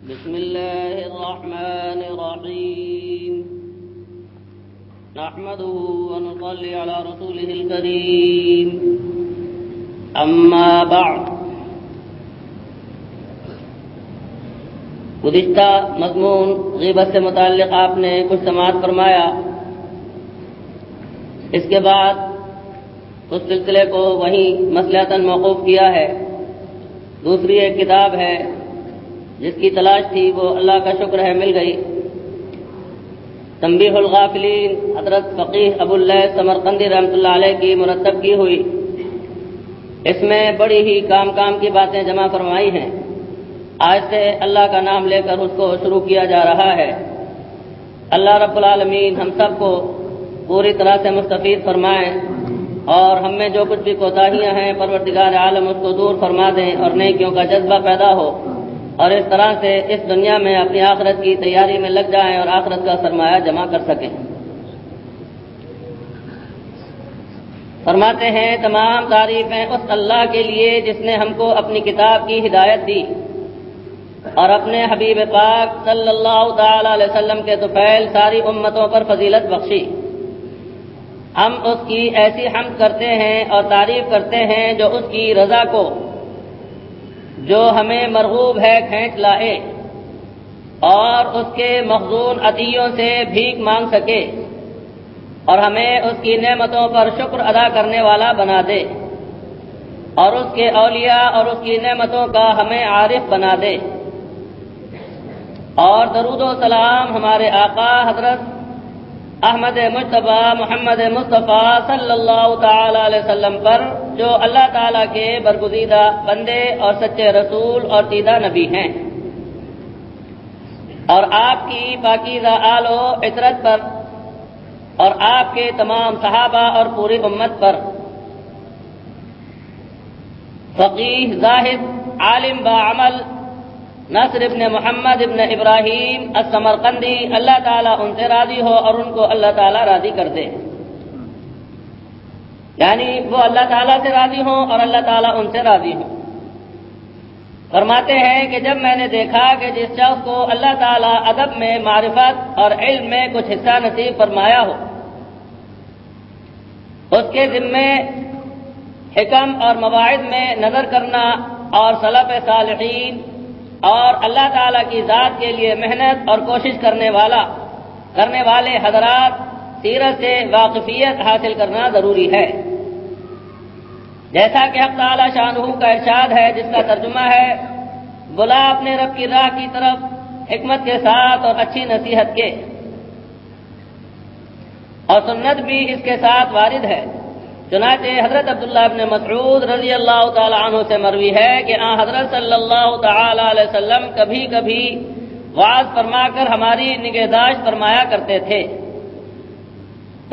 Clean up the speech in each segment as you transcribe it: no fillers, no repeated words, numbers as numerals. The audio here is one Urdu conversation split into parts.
بسم الله الرحمن الرحيم نحمده ونصلي على رسوله الكريم أما بعد گزشتہ مضمون غیبت سے متعلق آپ نے کچھ سماعت فرمایا. اس کے بعد اس سلسلے کو وہیں مصلحتاً موقوف کیا ہے. دوسری ایک کتاب ہے جس کی تلاش تھی وہ اللہ کا شکر ہے مل گئی. تنبیہ الغافلین حضرت فقیہ ابو اللیث سمرقندی رحمۃ اللہ علیہ کی مرتب کی ہوئی. اس میں بڑی ہی کام کی باتیں جمع فرمائی ہیں. آج سے اللہ کا نام لے کر اس کو شروع کیا جا رہا ہے. اللہ رب العالمین ہم سب کو پوری طرح سے مستفید فرمائیں اور ہم میں جو کچھ بھی کوتاہیاں ہیں پروردگار عالم اس کو دور فرما دیں اور نیکیوں کا جذبہ پیدا ہو اور اس طرح سے اس دنیا میں اپنی آخرت کی تیاری میں لگ جائیں اور آخرت کا سرمایہ جمع کر سکیں. فرماتے ہیں تمام تعریفیں اس اللہ کے لیے جس نے ہم کو اپنی کتاب کی ہدایت دی اور اپنے حبیب پاک صلی اللہ تعالی علیہ وسلم کے طفیل ساری امتوں پر فضیلت بخشی. ہم اس کی ایسی حمد کرتے ہیں اور تعریف کرتے ہیں جو اس کی رضا کو جو ہمیں مرغوب ہے کھینچ لائے اور اس کے مخزون عطیوں سے بھیک مانگ سکے اور ہمیں اس کی نعمتوں پر شکر ادا کرنے والا بنا دے اور اس کے اولیاء اور اس کی نعمتوں کا ہمیں عارف بنا دے. اور درود و سلام ہمارے آقا حضرت احمد مجتبی محمد مصطفیٰ صلی اللہ تعالی علیہ وسلم پر جو اللہ تعالیٰ کے برگزیدہ بندے اور سچے رسول اور سیدھا نبی ہیں، اور آپ کی پاکیزہ آل و عطرت پر اور آپ کے تمام صحابہ اور پوری امت پر. فقیہ زاہد عالم باعمل نصر ابن محمد ابن ابراہیم السمرقندی اللہ تعالیٰ ان سے راضی ہو اور ان کو اللہ تعالیٰ راضی کر دے. یعنی وہ اللہ تعالیٰ سے راضی ہوں اور اللہ تعالیٰ ان سے راضی ہوں. فرماتے ہیں کہ جب میں نے دیکھا کہ جس شخص کو اللہ تعالیٰ ادب میں معرفت اور علم میں کچھ حصہ نصیب فرمایا ہو اس کے ذمے حکم اور مواعظ میں نظر کرنا اور سلف صالحین اور اللہ تعالیٰ کی ذات کے لیے محنت اور کوشش کرنے والے حضرات سیرت سے واقفیت حاصل کرنا ضروری ہے. جیسا کہ حق تعالیٰ شانہ کا ارشاد ہے جس کا ترجمہ ہے بلا اپنے رب کی راہ کی طرف حکمت کے ساتھ اور اچھی نصیحت کے. اور سنت بھی اس کے ساتھ وارد ہے. چنانچہ حضرت عبداللہ ابن مسعود رضی اللہ تعالی عنہ سے مروی ہے کہ حضرت صلی اللہ تعالی علیہ وسلم کبھی کبھی وعظ فرما کر ہماری نگہداشت فرمایا کرتے تھے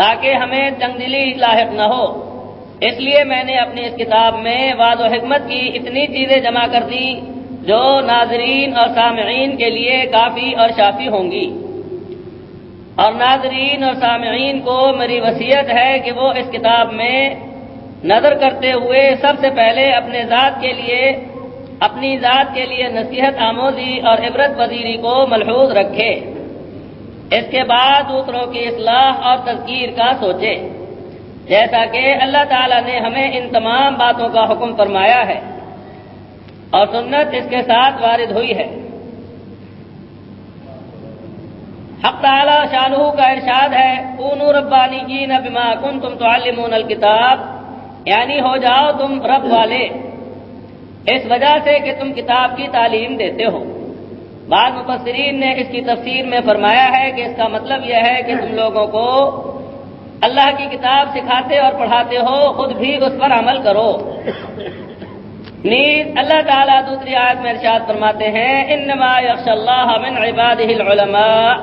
تاکہ ہمیں تنگ دلی لاحق نہ ہو. اس لیے میں نے اپنی اس کتاب میں وعظ و حکمت کی اتنی چیزیں جمع کر دی جو ناظرین اور سامعین کے لیے کافی اور شافی ہوں گی. اور ناظرین اور سامعین کو میری وصیت ہے کہ وہ اس کتاب میں نظر کرتے ہوئے سب سے پہلے اپنی ذات کے لیے نصیحت آموزی اور عبرت پذیری کو ملحوظ رکھے. اس کے بعد دوسروں کی اصلاح اور تذکیر کا سوچے جیسا کہ اللہ تعالیٰ نے ہمیں ان تمام باتوں کا حکم فرمایا ہے اور سنت اس کے ساتھ وارد ہوئی ہے. حق تعالی شانہ کا ارشاد ہے کونوا ربانیین بما کنتم تعلمون الکتاب، یعنی ہو جاؤ تم رب والے اس وجہ سے کہ تم کتاب کی تعلیم دیتے ہو. بعض مفسرین نے اس کی تفسیر میں فرمایا ہے کہ اس کا مطلب یہ ہے کہ تم لوگوں کو اللہ کی کتاب سکھاتے اور پڑھاتے ہو، خود بھی اس پر عمل کرو. نیز اللہ تعالیٰ دوسری آیت میں ارشاد فرماتے ہیں انما یخشی اللہ من عبادہ العلماء،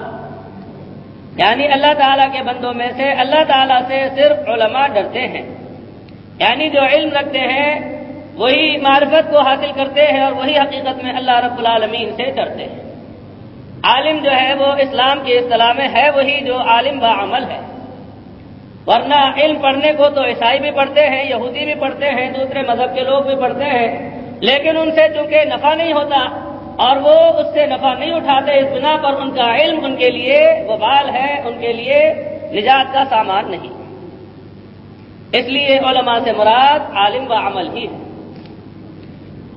یعنی اللہ تعالیٰ کے بندوں میں سے اللہ تعالیٰ سے صرف علماء ڈرتے ہیں. یعنی جو علم رکھتے ہیں وہی معرفت کو حاصل کرتے ہیں اور وہی حقیقت میں اللہ رب العالمین سے ڈرتے ہیں. عالم جو ہے وہ اسلام کی اصطلاح میں ہے وہی جو عالم باعمل ہے. ورنہ علم پڑھنے کو تو عیسائی بھی پڑھتے ہیں، یہودی بھی پڑھتے ہیں، دوسرے مذہب کے لوگ بھی پڑھتے ہیں، لیکن ان سے چونکہ نفع نہیں ہوتا اور وہ اس سے نفع نہیں اٹھاتے، اس بنا پر ان کا علم ان کے لیے وبال ہے، ان کے لیے نجات کا سامان نہیں۔ اس لیے علماء سے مراد عالم و عمل ہی ہے۔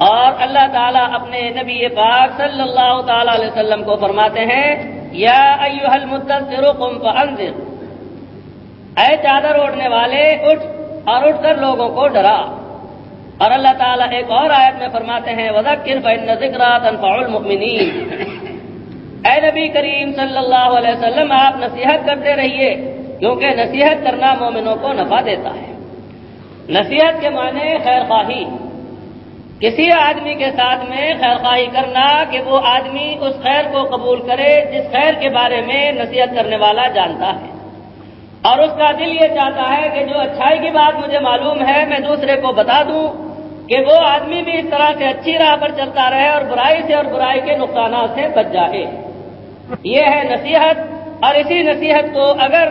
اور اللہ تعالیٰ اپنے نبی پاک صلی اللہ تعالی علیہ وسلم کو فرماتے ہیں، یا ایھا المدثر قم فانذر، اے چادر اوڑھنے والے اٹھ اور اٹھ کر لوگوں کو ڈرا۔ اور اللہ تعالیٰ ایک اور آیت میں فرماتے ہیں، وذکر فإن الذکریٰ تنفع المؤمنین، اے نبی کریم صلی اللہ علیہ وسلم آپ نصیحت کرتے رہیے، کیونکہ نصیحت کرنا مومنوں کو نفع دیتا ہے۔ نصیحت کے معنی خیر خواہی، کسی آدمی کے ساتھ میں خیر خواہی کرنا کہ وہ آدمی اس خیر کو قبول کرے جس خیر کے بارے میں نصیحت کرنے والا جانتا ہے، اور اس کا دل یہ چاہتا ہے کہ جو اچھائی کی بات مجھے معلوم ہے میں دوسرے کو بتا دوں کہ وہ آدمی بھی اس طرح سے اچھی راہ پر چلتا رہے اور برائی سے اور برائی کے نقصانات سے بچ جائے۔ یہ ہے نصیحت۔ اور اسی نصیحت کو اگر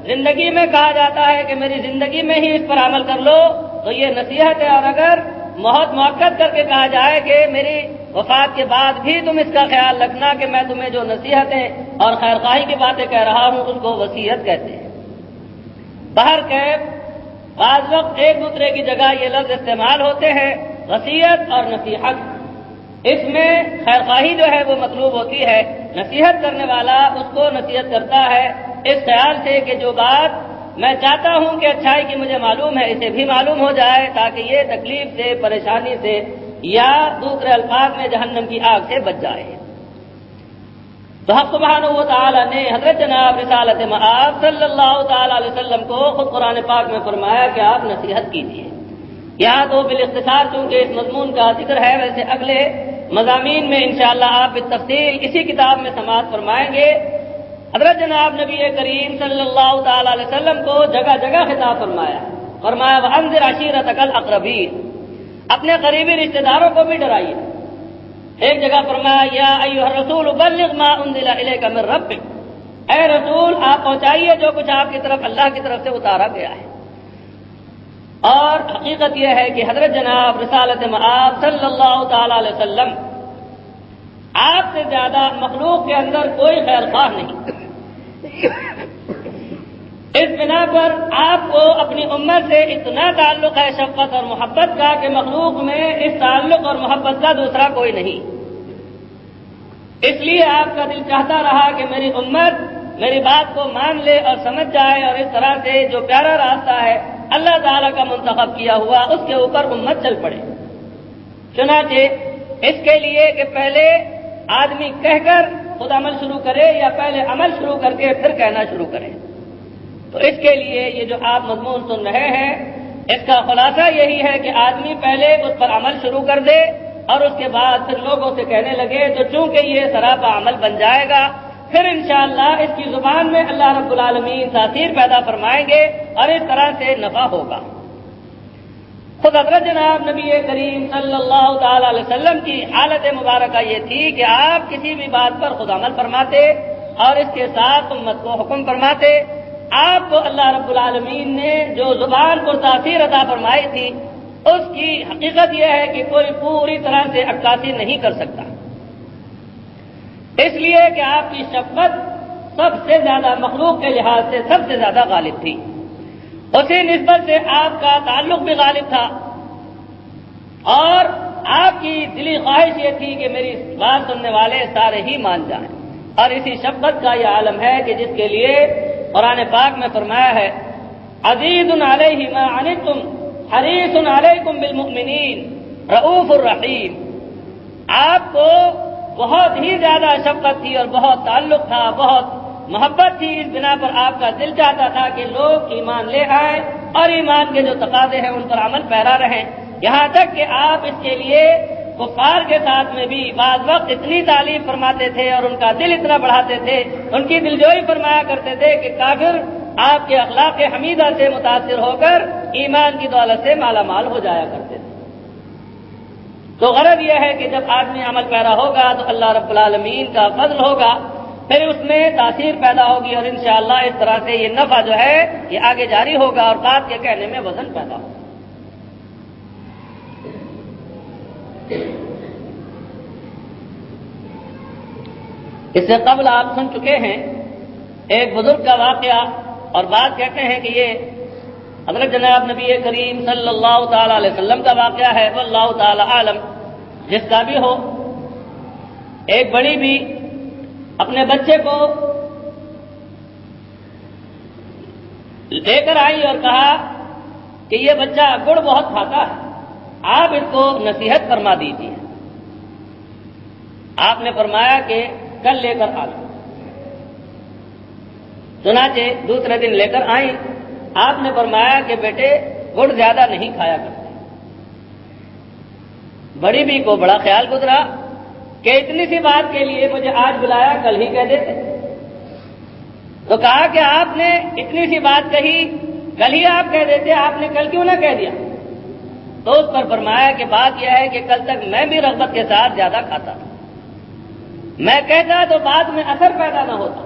زندگی میں کہا جاتا ہے کہ میری زندگی میں ہی اس پر عمل کر لو تو یہ نصیحت ہے، اور اگر بہت موقت کر کے کہا جائے کہ میری وفات کے بعد بھی تم اس کا خیال رکھنا کہ میں تمہیں جو نصیحتیں اور خیر خواہی کی باتیں کہہ رہا ہوں اس کو وصیت کہتے ہیں۔ باہر کیف بعض وقت ایک دوسرے کی جگہ یہ لفظ استعمال ہوتے ہیں، وصیت اور نصیحت۔ اس میں خیر خواہی جو ہے وہ مطلوب ہوتی ہے، نصیحت کرنے والا اس کو نصیحت کرتا ہے اس خیال سے کہ جو بات میں چاہتا ہوں کہ اچھائی کی مجھے معلوم ہے اسے بھی معلوم ہو جائے، تاکہ یہ تکلیف سے، پریشانی سے یا دوسرے الفاظ میں جہنم کی آگ سے بچ جائے۔ تو حق سبحانہ و تعالی نے حضرت جناب رسالت مآب صلی اللہ تعالی علیہ وسلم کو خود قرآن پاک میں فرمایا کہ آپ نصیحت کیجیے۔ یہاں تو بالاختصار چونکہ اس مضمون کا ذکر ہے، ویسے اگلے مضامین میں انشاءاللہ آپ بالتفصیل اسی کتاب میں سماعت فرمائیں گے۔ حضرت جناب نبی کریم صلی اللہ تعالی علیہ وسلم کو جگہ جگہ خطاب فرمایا وَأَنذِرْ عَشِيرَتَكَ الْأَقْرَبِينَ، اپنے قریبی رشتہ داروں کو بھی ڈرائیے۔ ایک جگہ فرمایا یا ایھا الرسول بلغ ما انزل الیک من ربک، اے رسول آپ پہنچائیے جو کچھ آپ کی طرف اللہ کی طرف سے اتارا گیا ہے۔ اور حقیقت یہ ہے کہ حضرت جناب رسالت مآب صلی اللہ تعالی علیہ وسلم آپ سے زیادہ مخلوق کے اندر کوئی خیر خواہ نہیں۔ اس بنا پر آپ کو اپنی امت سے اتنا تعلق ہے شفقت اور محبت کا کہ مخلوق میں اس تعلق اور محبت کا دوسرا کوئی نہیں۔ اس لیے آپ کا دل چاہتا رہا کہ میری امت میری بات کو مان لے اور سمجھ جائے، اور اس طرح سے جو پیارا راستہ ہے اللہ تعالیٰ کا منتخب کیا ہوا اس کے اوپر امت چل پڑے۔ چنانچہ اس کے لیے کہ پہلے آدمی کہہ کر خود عمل شروع کرے یا پہلے عمل شروع کر کے پھر کہنا شروع کرے، تو اس کے لیے یہ جو آپ مضمون سن رہے ہیں اس کا خلاصہ یہی ہے کہ آدمی پہلے اس پر عمل شروع کر دے اور اس کے بعد پھر لوگوں سے کہنے لگے، تو چونکہ یہ سراپا عمل بن جائے گا پھر انشاءاللہ اس کی زبان میں اللہ رب العالمین تاثیر پیدا فرمائیں گے اور اس طرح سے نفع ہوگا۔ خود حضرت جناب نبی کریم صلی اللہ تعالی علیہ وسلم کی حالت مبارکہ یہ تھی کہ آپ کسی بھی بات پر خود عمل فرماتے اور اس کے ساتھ امت کو حکم فرماتے۔ آپ کو اللہ رب العالمین نے جو زبان پر تاثیر عطا فرمائی تھی اس کی حقیقت یہ ہے کہ کوئی پوری طرح سے عکاسی نہیں کر سکتا، اس لیے کہ آپ کی شفقت سب سے زیادہ مخلوق کے لحاظ سے سب سے زیادہ غالب تھی، اسی نسبت سے آپ کا تعلق بھی غالب تھا، اور آپ کی دلی خواہش یہ تھی کہ میری بات سننے والے سارے ہی مان جائیں۔ اور اسی شفقت کا یہ عالم ہے کہ جس کے لیے قرآن پاک میں فرمایا ہے عزیز علیہ ما عنتم حریص علیکم بالمؤمنین رؤوف الرحیم، آپ کو بہت ہی زیادہ شفقت تھی اور بہت تعلق تھا، بہت محبت تھی، اس بنا پر آپ کا دل چاہتا تھا کہ لوگ ایمان لے آئیں اور ایمان کے جو تقاضے ہیں ان پر عمل پیرا رہیں، یہاں تک کہ آپ اس کے لیے کفار کے ساتھ میں بھی بعض وقت اتنی تعریف فرماتے تھے اور ان کا دل اتنا بڑھاتے تھے، ان کی دلجوئی فرمایا کرتے تھے کہ کافر آپ کے اخلاق حمیدہ سے متاثر ہو کر ایمان کی دولت سے مالا مال ہو جایا کرتے تھے۔ تو غرض یہ ہے کہ جب آدمی عمل پیرا ہوگا تو اللہ رب العالمین کا فضل ہوگا، پھر اس میں تاثیر پیدا ہوگی، اور انشاءاللہ اس طرح سے یہ نفع جو ہے یہ آگے جاری ہوگا اور بات کے کہنے میں وزن پیدا ہوگا۔ اس سے قبل آپ سن چکے ہیں ایک بزرگ کا واقعہ، اور بعض کہتے ہیں کہ یہ حضرت جناب نبی کریم صلی اللہ تعالی علیہ وسلم کا واقعہ ہے، واللہ تعالی عالم۔ جس کا بھی ہو، ایک بڑی بھی اپنے بچے کو لے کر آئی اور کہا کہ یہ بچہ گڑ بہت کھاتا ہے، آپ اس کو نصیحت فرما دیجیے۔ آپ نے فرمایا کہ کل لے کر آ لو۔ چنانچہ دوسرے دن لے کر آئیں، آپ نے فرمایا کہ بیٹے گڑ زیادہ نہیں کھایا کرتے۔ بڑی بھی کو بڑا خیال گزرا کہ اتنی سی بات کے لیے مجھے آج بلایا، کل ہی کہہ دیتے۔ تو کہا کہ آپ نے اتنی سی بات کہی، کل ہی آپ کہہ دیتے، آپ نے کل کیوں نہ کہہ دیا؟ تو اس پر فرمایا کہ بات یہ ہے کہ کل تک میں بھی رغبت کے ساتھ زیادہ کھاتا تھا، میں کہتا تو بعد میں اثر پیدا نہ ہوتا،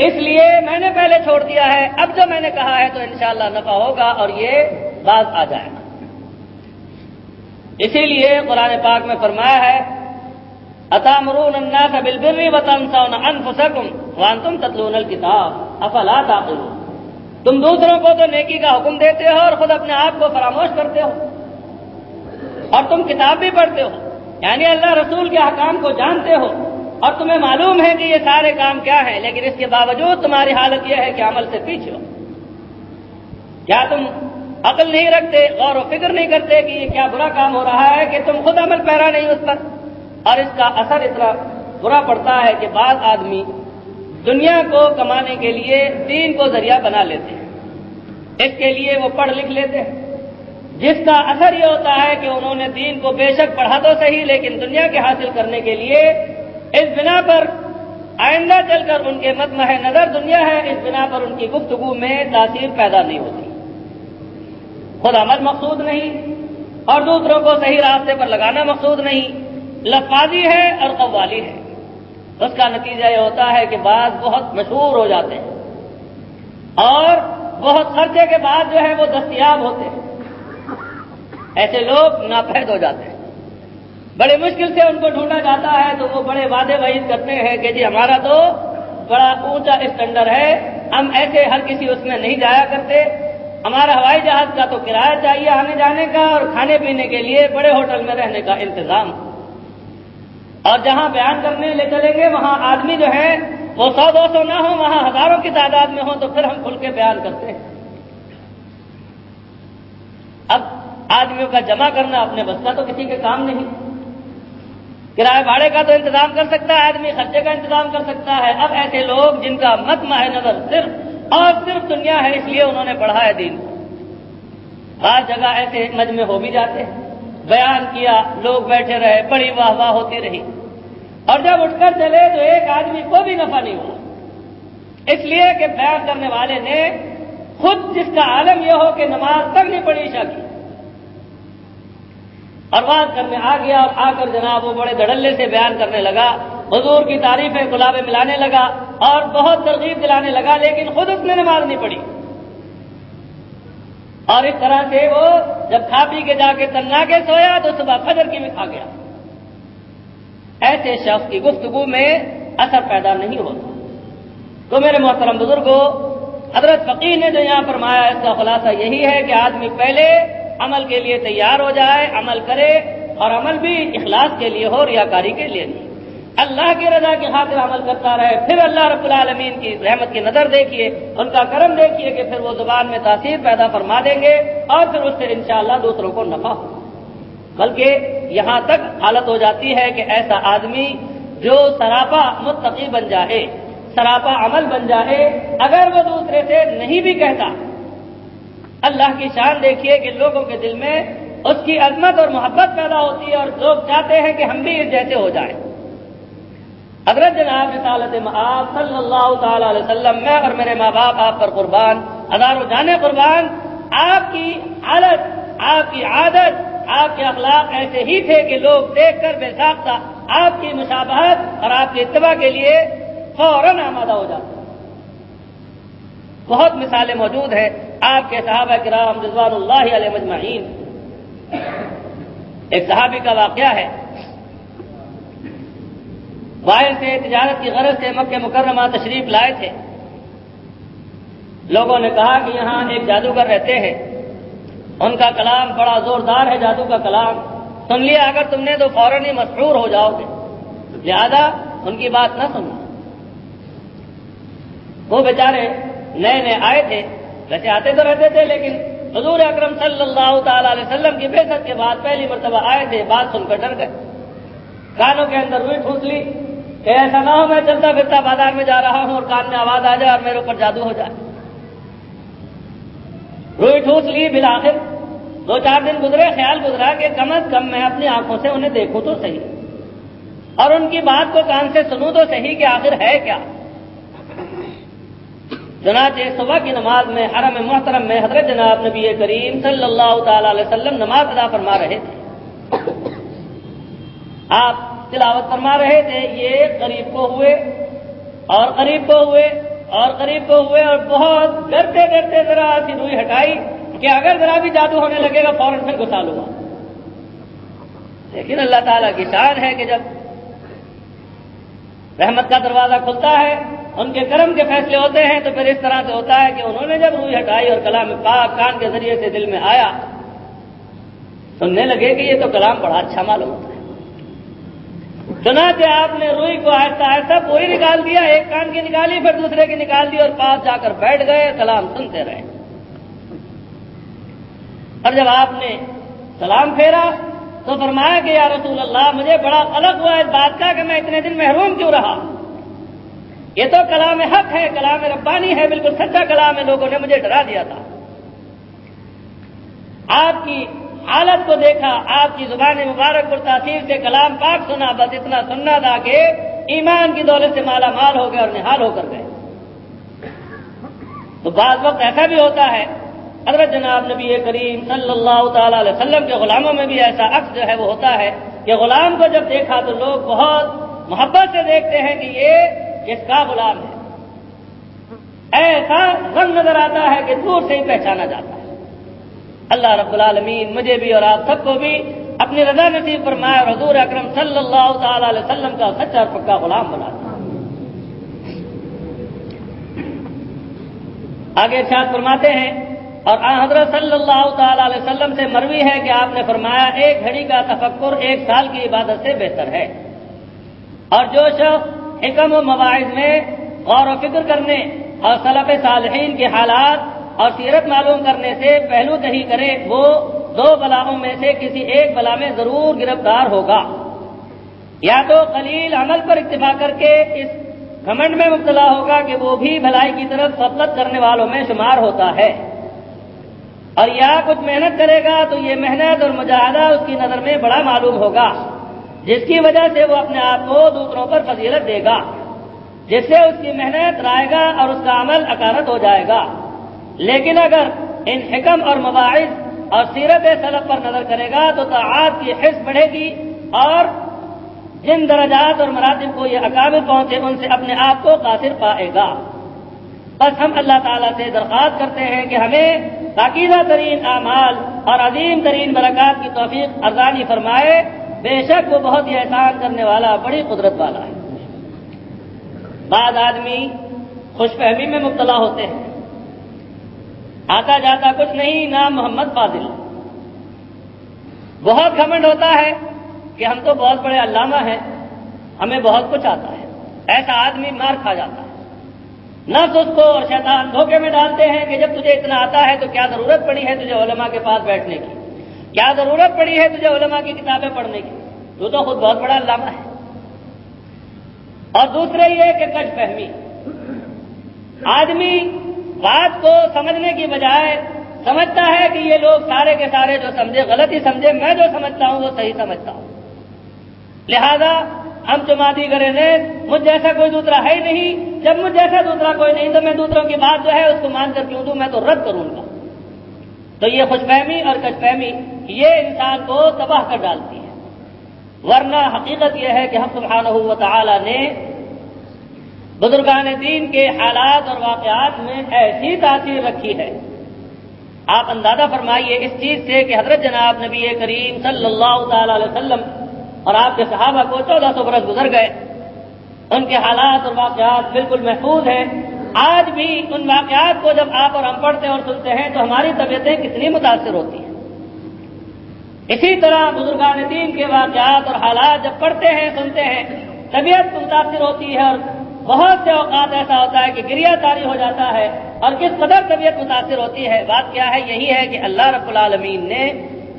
اس لیے میں نے پہلے چھوڑ دیا ہے۔ اب جو میں نے کہا ہے تو انشاءاللہ نفع ہوگا اور یہ باز آ جائے گا۔ اسی لیے قرآن پاک میں فرمایا ہے اتامرون الناس بالبر وتنسون انفسکم وانتم تتلون الکتاب افلا تعقلون، تم دوسروں کو تو نیکی کا حکم دیتے ہو اور خود اپنے آپ کو فراموش کرتے ہو، اور تم کتاب بھی پڑھتے ہو، یعنی اللہ رسول کے احکام کو جانتے ہو، اور تمہیں معلوم ہے کہ یہ سارے کام کیا ہیں، لیکن اس کے باوجود تمہاری حالت یہ ہے کہ عمل سے پیچھے ہو۔ کیا تم عقل نہیں رکھتے، غور و فکر نہیں کرتے کہ یہ کیا برا کام ہو رہا ہے کہ تم خود عمل پیرا نہیں اس پر؟ اور اس کا اثر اتنا برا پڑتا ہے کہ بعض آدمی دنیا کو کمانے کے لیے دین کو ذریعہ بنا لیتے ہیں، اس کے لیے وہ پڑھ لکھ لیتے ہیں، جس کا اثر یہ ہوتا ہے کہ انہوں نے دین کو بے شک پڑھا تو صحیح، لیکن دنیا کے حاصل کرنے کے لیے اس بنا پر آئندہ چل کر ان کے مطمع نظر دنیا ہے، اس بنا پر ان کی گفتگو میں تاثیر پیدا نہیں ہوتی، خود عمل مقصود نہیں اور دوسروں کو صحیح راستے پر لگانا مقصود نہیں، لفاظی ہے اور قوالی ہے۔ اس کا نتیجہ یہ ہوتا ہے کہ بعض بہت مشہور ہو جاتے ہیں اور بہت خرچے کے بعد جو ہے وہ دستیاب ہوتے ہیں، ایسے لوگ ناپید ہو جاتے ہیں، بڑے مشکل سے ان کو ڈھونڈا جاتا ہے تو وہ بڑے وعدے وعید کرتے ہیں کہ جی ہمارا تو بڑا اونچا اسٹینڈرڈ ہے، ہم ایسے ہر کسی اس میں نہیں جایا کرتے، ہمارا ہوائی جہاز کا تو کرایہ چاہیے آنے جانے کا، اور کھانے پینے کے لیے بڑے ہوٹل میں رہنے کا انتظام، اور جہاں بیان کرنے لے چلیں گے وہاں آدمی جو ہے وہ 100-200 نہ ہو، وہاں ہزاروں کی تعداد میں ہو، تو پھر ہم کھل کے بیان کرتے ہیں۔ اب آدمیوں کا جمع کرنا اپنے بس کا تو کسی کے کام نہیں، کرایہ بھاڑے کا تو انتظام کر سکتا ہے آدمی، خرچے کا انتظام کر سکتا ہے۔ اب ایسے لوگ جن کا مطمع نظر صرف اور صرف دنیا ہے، اس لیے انہوں نے پڑھا ہے دین، بعض جگہ ایسے مجمع ہو بھی جاتے ہیں، بیان کیا، لوگ بیٹھے رہے، بڑی واہ واہ ہوتی رہی، اور جب اٹھ کر چلے تو ایک آدمی کو بھی نفع نہیں ہوا، اس لیے کہ بیان کرنے والے نے خود جس کا عالم یہ ہو کہ نماز تک نہیں پڑھی عشاء کی، اور بات کرنے آ گیا، اور آ کر جناب وہ بڑے دھڑلے سے بیان کرنے لگا، حضور کی تعریفیں گلابیں ملانے لگا اور بہت ترغیب دلانے لگا، لیکن خود اس نے نماز نہیں پڑھی، اور اس طرح سے وہ جب کھا پی کے جا کے تنہا کے سویا تو صبح فجر کی میں کھا گیا۔ ایسے شخص کی گفتگو میں اثر پیدا نہیں ہوتا۔ تو میرے محترم بزرگوں، حضرت فقیہ نے جو یہاں فرمایا اس کا خلاصہ یہی ہے کہ آدمی پہلے عمل کے لیے تیار ہو جائے، عمل کرے، اور عمل بھی اخلاص کے لیے ہو، ریاکاری کے لیے نہیں، اللہ کی رضا کی خاطر عمل کرتا رہے، پھر اللہ رب العالمین کی رحمت کی نظر دیکھیے، ان کا کرم دیکھیے کہ پھر وہ زبان میں تاثیر پیدا فرما دیں گے، اور پھر اس سے انشاءاللہ دوسروں کو نفع ہو۔ بلکہ یہاں تک حالت ہو جاتی ہے کہ ایسا آدمی جو سراپا متقی بن جائے، سراپا عمل بن جائے، اگر وہ دوسرے سے نہیں بھی کہتا، اللہ کی شان دیکھیے کہ لوگوں کے دل میں اس کی عظمت اور محبت پیدا ہوتی ہے، اور لوگ چاہتے ہیں کہ ہم بھی اس جیسے ہو جائیں۔ حضرت جناب رسالت مآب صلی اللہ تعالی علیہ وسلم، میں اور میرے ماں باپ آپ پر قربان، ہزاروں جانے قربان، آپ کی حالت، آپ کی عادت، آپ کے اخلاق ایسے ہی تھے کہ لوگ دیکھ کر بے ساختہ آپ کی مشابہت اور آپ کی اتباع کے لیے فوراً آمادہ ہو جاتے۔ بہت مثالیں موجود ہیں آپ کے صحابہ کرام رضوان اللہ علیہ مجمعین۔ ایک صحابی کا واقعہ ہے، باہر سے تجارت کی غرض سے مکہ مکرمہ تشریف لائے تھے۔ لوگوں نے کہا کہ یہاں ایک جادوگر رہتے ہیں، ان کا کلام بڑا زوردار ہے، جادو کا کلام سن لیا اگر تم نے تو فوراً ہی مسحور ہو جاؤ گے، لہذا ان کی بات نہ سننا۔ وہ بیچارے نئے نئے آئے تھے، ویسے آتے تو رہتے تھے لیکن حضور اکرم صلی اللہ تعالی علیہ وسلم کی بعثت کے بعد پہلی مرتبہ آئے تھے، بات سن کر ڈر گئے، کانوں کے اندر روئی ٹھوس لی کہ ایسا نہ ہو میں چلتا پھرتا بازار میں جا رہا ہوں اور کان میں آواز آ جائے اور میرے اوپر جادو ہو جائے۔ روئی ٹھوس لی، بالآخر 2-4 دن گزرے، خیال گزرا کہ کم از کم میں اپنی آنکھوں سے انہیں دیکھوں تو صحیح اور ان کی بات کو کان سے سنوں تو صحیح کہ آخر ہے کیا۔ چنانچہ صبح کی نماز میں حرم محترم میں حضرت جناب نبی کریم صلی اللہ تعالی علیہ وسلم نماز ادا فرما رہے تھے، آپ تلاوت فرما رہے تھے، یہ قریب کو ہوئے اور قریب کو ہوئے اور قریب کو ہوئے اور بہت ڈرتے ڈرتے ذرا سی روئی ہٹائی کہ اگر ذرا بھی جادو ہونے لگے گا فوراً پھر گھسا لوں گا۔ لیکن اللہ تعالیٰ کی شان ہے کہ جب رحمت کا دروازہ کھلتا ہے، ان کے کرم کے فیصلے ہوتے ہیں تو پھر اس طرح سے ہوتا ہے کہ انہوں نے جب روئی ہٹائی اور کلام پاک کان کے ذریعے سے دل میں آیا، سننے لگے کہ یہ تو کلام بڑا اچھا معلوم ہوتا ہے۔ چنانچہ آپ نے روئی کو آہستہ آہستہ پوری نکال دیا، ایک کان کی نکالی پھر دوسرے کی نکال دی اور پاس جا کر بیٹھ گئے، کلام سنتے رہے۔ اور جب آپ نے سلام پھیرا تو فرمایا کہ یا رسول اللہ مجھے بڑا قلق ہوا اس بات کا کہ میں اتنے دن محروم کیوں رہا، یہ تو کلام حق ہے، کلام ربانی ہے، بالکل سچا کلام ہے، لوگوں نے مجھے ڈرا دیا تھا۔ آپ کی حالت کو دیکھا، آپ کی زبان مبارک پر تاثیر سے کلام پاک سنا، بس اتنا سننا تھا کہ ایمان کی دولت سے مالا مال ہو گئے اور نہال ہو کر گئے۔ تو بعض وقت ایسا بھی ہوتا ہے، حضرت جناب نبی کریم صلی اللہ تعالی علیہ وسلم کے غلاموں میں بھی ایسا عکس جو ہے وہ ہوتا ہے کہ غلام کو جب دیکھا تو لوگ بہت محبت سے دیکھتے ہیں کہ یہ کس کا غلام ہے، ایسا رنگ نظر آتا ہے کہ دور سے ہی پہچانا جاتا ہے۔ اللہ رب العالمین مجھے بھی اور آپ سب کو بھی اپنی رضا نصیب فرمائے اور حضور اکرم صلی اللہ تعالی علیہ وسلم کا سچا اور پکا غلام بنا دے۔ آگے ارشاد فرماتے ہیں اور حضرت صلی اللہ تعالی علیہ وسلم سے مروی ہے کہ آپ نے فرمایا ایک گھڑی کا تفکر 1 سال کی عبادت سے بہتر ہے، اور جو شخص حکم و مواعظ میں غور و فکر کرنے اور سلف صالحین کے حالات اور سیرت معلوم کرنے سے پہلو دہی کرے وہ 2 بلاؤں میں سے کسی ایک بلا میں ضرور گرفتار ہوگا، یا تو قلیل عمل پر اکتفا کر کے اس گھمنڈ میں مبتلا ہوگا کہ وہ بھی بھلائی کی طرف غفلت کرنے والوں میں شمار ہوتا ہے، اور یا کچھ محنت کرے گا تو یہ محنت اور مجاہدہ اس کی نظر میں بڑا معلوم ہوگا، جس کی وجہ سے وہ اپنے آپ کو دوسروں پر فضیلت دے گا، جس سے اس کی محنت رائے گا اور اس کا عمل اکارت ہو جائے گا۔ لیکن اگر ان حکم اور مواعظ اور سیرت سلف پر نظر کرے گا تو طاعات کی حرص بڑھے گی اور جن درجات اور مراتب کو یہ اکابر پہنچے ان سے اپنے آپ کو قاصر پائے گا۔ بس ہم اللہ تعالیٰ سے درخواست کرتے ہیں کہ ہمیں پاکیزہ ترین اعمال اور عظیم ترین برکات کی توفیق ارزانی فرمائے، بے شک وہ بہت ہی احسان کرنے والا، بڑی قدرت والا ہے۔ بعض آدمی خوش فہمی میں مبتلا ہوتے ہیں، آتا جاتا کچھ نہیں، نام محمد فاضل، بہت گھمنڈ ہوتا ہے کہ ہم تو بہت بڑے علامہ ہیں، ہمیں بہت کچھ آتا ہے۔ ایسا آدمی مار کھا جاتا ہے۔ نفس اس کو اور شیطان دھوکے میں ڈالتے ہیں کہ جب تجھے اتنا آتا ہے تو کیا ضرورت پڑی ہے تجھے علماء کے پاس بیٹھنے کی، کیا ضرورت پڑی ہے تجھے علماء کی کتابیں پڑھنے کی، تو خود بہت بڑا علامہ ہے۔ اور دوسرے یہ کہ کج فہمی، آدمی بات کو سمجھنے کی بجائے سمجھتا ہے کہ یہ لوگ سارے کے سارے جو سمجھے غلط ہی سمجھے، میں جو سمجھتا ہوں وہ صحیح سمجھتا ہوں، لہذا ہم جماعتی کریں گے، مجھ جیسا کوئی دوسرا ہے ہی نہیں، جب مجھ جیسا دوسرا کوئی نہیں تو میں دوسروں کی بات جو ہے اس کو مان کر کیوں دوں، میں تو رد کروں گا۔ تو یہ خوش فہمی اور کج فہمی یہ انسان کو تباہ کر ڈالتی ہے، ورنہ حقیقت یہ ہے کہ ہم سبحانہ و تعالی نے بزرگان دین کے حالات اور واقعات میں ایسی تاثیر رکھی ہے۔ آپ اندازہ فرمائیے اس چیز سے کہ حضرت جناب نبی کریم صلی اللہ تعالی علیہ وسلم اور آپ کے صحابہ کو 1400 برس گزر گئے، ان کے حالات اور واقعات بالکل محفوظ ہیں. آج بھی ان واقعات کو جب آپ اور ہم پڑھتے ہیں اور سنتے ہیں تو ہماری طبیعتیں کتنی متاثر ہوتی ہیں. اسی طرح بزرگان دین کے واقعات اور حالات جب پڑھتے ہیں سنتے ہیں طبیعت متاثر ہوتی ہے, اور بہت سے اوقات ایسا ہوتا ہے کہ گریہ طاری ہو جاتا ہے. اور کس قدر طبیعت متاثر ہوتی ہے, بات کیا ہے, یہی ہے کہ اللہ رب العالمین نے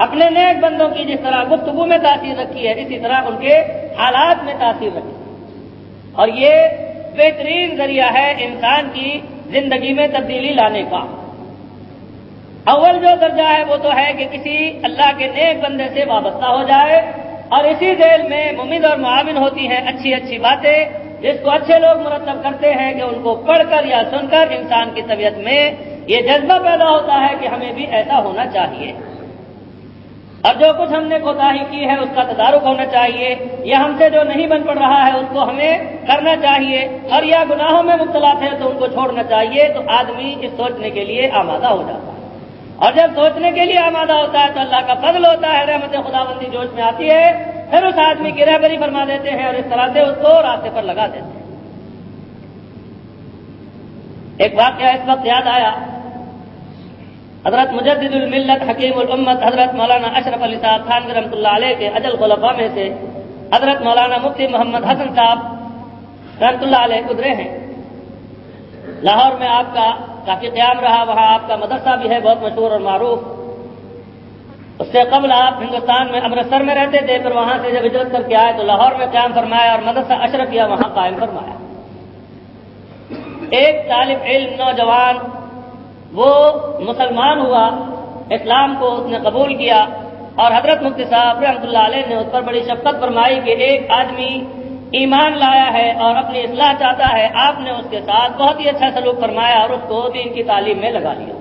اپنے نیک بندوں کی جس طرح گفتگو میں تاثیر رکھی ہے اسی طرح ان کے حالات میں تاثیر رکھی. اور یہ بہترین ذریعہ ہے انسان کی زندگی میں تبدیلی لانے کا. اول جو درجہ ہے وہ تو ہے کہ کسی اللہ کے نیک بندے سے وابستہ ہو جائے, اور اسی ذیل میں ممد اور معاون ہوتی ہیں اچھی اچھی باتیں جس کو اچھے لوگ مرتب کرتے ہیں کہ ان کو پڑھ کر یا سن کر انسان کی طبیعت میں یہ جذبہ پیدا ہوتا ہے کہ ہمیں بھی ایسا ہونا چاہیے. اور جو کچھ ہم نے کوتاہی کی ہے اس کا تدارک ہونا چاہیے, یا ہم سے جو نہیں بن پڑ رہا ہے اس کو ہمیں کرنا چاہیے, اور یا گناہوں میں مبتلا تھے تو ان کو چھوڑنا چاہیے. تو آدمی اس سوچنے کے لیے آمادہ ہو جاتا ہے, اور جب سوچنے کے لیے آمادہ ہوتا ہے تو اللہ کا فضل ہوتا ہے, رحمت خداوندی جوش میں آتی ہے, پھر اس آدمی کی رہبری فرما دیتے ہیں اور اس طرح سے اس کو راستے پر لگا دیتے ہیں. ایک واقعہ اس وقت یاد آیا, حضرت مجدد الملت حکیم الامت حضرت مولانا اشرف علی صاحب تھانوی رحمۃ اللہ علیہ کے اجل خلفاء میں سے حضرت مولانا مفتی محمد حسن صاحب رحمۃ اللہ علیہ گزرے ہیں. لاہور میں آپ کا کافی قیام رہا, وہاں آپ کا مدرسہ بھی ہے بہت مشہور اور معروف. اس سے قبل آپ ہندوستان میں امرتسر میں رہتے تھے, پھر وہاں سے جب ہجرت کر کے آئے تو لاہور میں قیام فرمایا اور مدرسہ اشرفیہ وہاں قائم فرمایا. ایک طالب علم نوجوان وہ مسلمان ہوا, اسلام کو اس نے قبول کیا, اور حضرت مفتی صاحب رحمۃ اللہ علیہ نے اس پر بڑی شفقت فرمائی کہ ایک آدمی ایمان لایا ہے اور اپنی اصلاح چاہتا ہے. آپ نے اس کے ساتھ بہت ہی اچھا سلوک فرمایا اور اس کو دین کی تعلیم میں لگا لیا.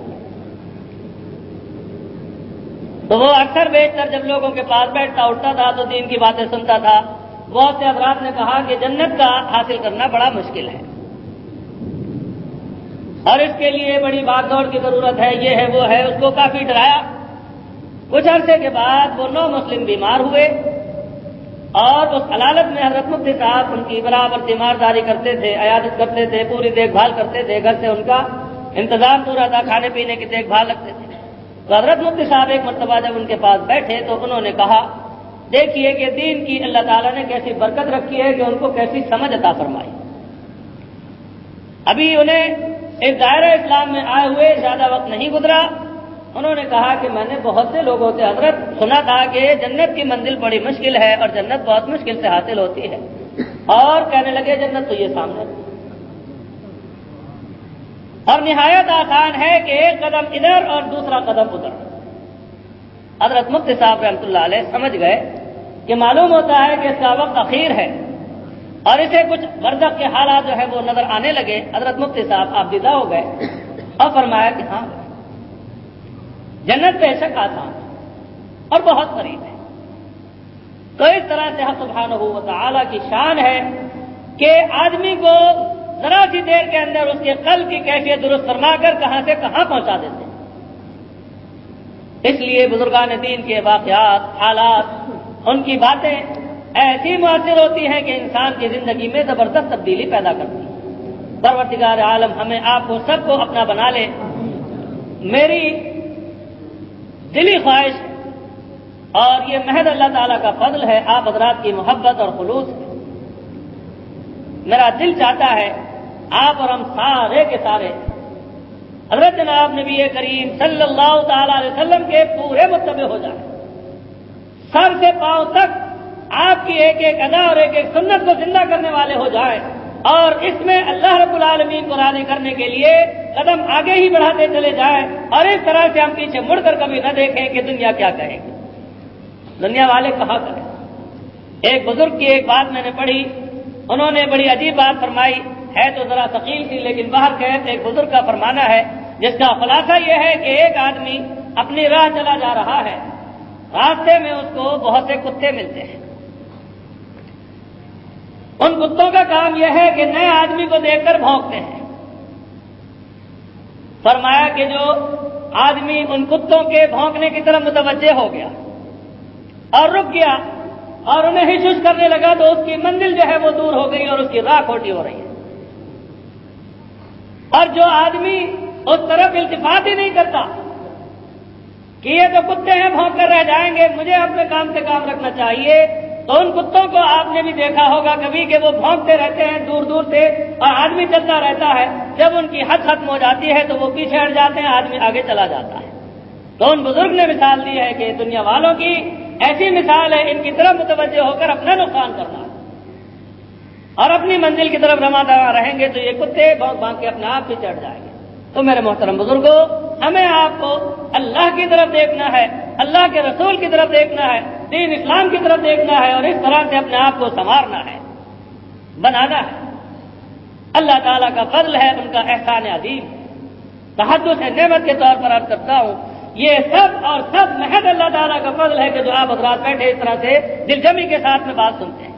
تو وہ اکثر بیشتر جب لوگوں کے پاس بیٹھتا اٹھتا تھا تو دین کی باتیں سنتا تھا. بہت سے حضرات نے کہا کہ جنت کا حاصل کرنا بڑا مشکل ہے اور اس کے لیے بڑی بھاگ دوڑ کی ضرورت ہے, یہ ہے وہ ہے. اس کو کافی ڈرایا. کچھ عرصے کے بعد وہ 9 مسلم بیمار ہوئے, اور اس حالت میں حضرت مفتی صاحب ان کی برابر تیمارداری کرتے تھے, عیادت کرتے تھے, پوری دیکھ بھال کرتے تھے, گھر سے ان کا انتظام پورا تھا, کھانے پینے کی دیکھ بھال رکھتے تھے. تو حضرت مفتی صاحب ایک مرتبہ جب ان کے پاس بیٹھے تو انہوں نے کہا, دیکھیے کہ دین کی اللہ تعالیٰ نے کیسی برکت رکھی ہے کہ ان کو کیسی سمجھ عطا فرمائی. ابھی انہیں اس دائرہ اسلام میں آئے ہوئے زیادہ وقت نہیں گزرا. انہوں نے کہا کہ میں نے بہت سے لوگوں سے حضرت سنا تھا کہ جنت کی منزل بڑی مشکل ہے اور جنت بہت مشکل سے حاصل ہوتی ہے, اور کہنے لگے جنت تو یہ سامنے اور نہایت آسان ہے کہ ایک قدم ادھر اور دوسرا قدم ادھر. حضرت مفتی صاحب رحمۃ اللہ علیہ سمجھ گئے کہ معلوم ہوتا ہے کہ اس کا وقت اخیر ہے, اور اسے کچھ برزخ کے حالات جو ہے وہ نظر آنے لگے. حضرت مفتی صاحب آپ دیدہ ہو گئے اور فرمایا کہ ہاں جنت بے شک آسان اور بہت قریب ہے. تو اس طرح سے حق سبحانہ و تعالیٰ کی شان ہے کہ آدمی کو ذرا سی دیر کے اندر اس کے قلب کی کیفیت درست فرما کر کہاں سے کہاں پہنچا دیتے ہیں. اس لیے بزرگان دین کے واقعات, حالات, ان کی باتیں ایسی مؤثر ہوتی ہیں کہ انسان کی زندگی میں زبردست تبدیلی پیدا کرتی ہے. پروردگار عالم ہمیں آپ کو سب کو اپنا بنا لے. میری دلی خواہش اور یہ محض اللہ تعالیٰ کا فضل ہے, آپ حضرات کی محبت اور خلوص ہے. میرا دل چاہتا ہے آپ اور ہم سارے کے سارے حضرت جناب نبی کریم صلی اللہ تعالی علیہ وسلم کے پورے متبع ہو جائیں, سر سے پاؤں تک آپ کی ایک ایک ادا اور ایک ایک سنت کو زندہ کرنے والے ہو جائیں, اور اس میں اللہ رب العالمین کو راضی کرنے کے لیے قدم آگے ہی بڑھاتے چلے جائیں, اور اس طرح سے ہم پیچھے مڑ کر کبھی نہ دیکھیں کہ دنیا کیا کہے گی, دنیا والے کہا کریں. ایک بزرگ کی ایک بات میں نے پڑھی, انہوں نے بڑی عجیب بات فرمائی, ہے تو ذرا ثقیل تھی لیکن باہر قید ایک بزرگ کا فرمانا ہے جس کا خلاصہ یہ ہے کہ ایک آدمی اپنی راہ چلا جا رہا ہے, راستے میں اس کو بہت سے کتے ملتے ہیں. ان کتوں کا کام یہ ہے کہ نئے آدمی کو دیکھ کر بھونکتے ہیں. فرمایا کہ جو آدمی ان کتوں کے بھونکنے کی طرف متوجہ ہو گیا اور رک گیا اور انہیں ہی شش کرنے لگا تو اس کی منزل جو ہے وہ دور ہو گئی اور اس کی راہ کھوٹی ہو رہی ہے۔ اور جو آدمی اس طرف التفات ہی نہیں کرتا کہ یہ تو کتے ہیں بھونک کر رہ جائیں گے، مجھے اپنے کام سے کام رکھنا چاہیے، تو ان کتوں کو آپ نے بھی دیکھا ہوگا کبھی کہ وہ بھونکتے رہتے ہیں دور دور سے اور آدمی چلتا رہتا ہے، جب ان کی حد ختم ہو جاتی ہے تو وہ پیچھے ہٹ جاتے ہیں، آدمی آگے چلا جاتا ہے۔ تو ان بزرگ نے مثال دی ہے کہ دنیا والوں کی ایسی مثال ہے، ان کی طرف متوجہ ہو کر اپنا نقصان کرنا اور اپنی منزل کی طرف رواں دواں رہیں گے تو یہ کتے بھونک بھونک کے اپنے آپ ہی چڑھ جائیں گے۔ تو میرے محترم بزرگوں، ہمیں آپ کو اللہ کی طرف دیکھنا ہے، اللہ کے رسول کی طرف دیکھنا ہے، دین اسلام کی طرف دیکھنا ہے اور اس طرح سے اپنے آپ کو سنوارنا ہے، بنانا ہے۔ اللہ تعالیٰ کا فضل ہے، ان کا احسان عظیم۔ تحدث نعمت کے طور پر عرض کرتا ہوں، یہ سب اور سب محض اللہ تعالیٰ کا فضل ہے کہ جو آپ حضرات بیٹھے اس طرح سے دل جمی کے ساتھ میں بات سنتے ہیں،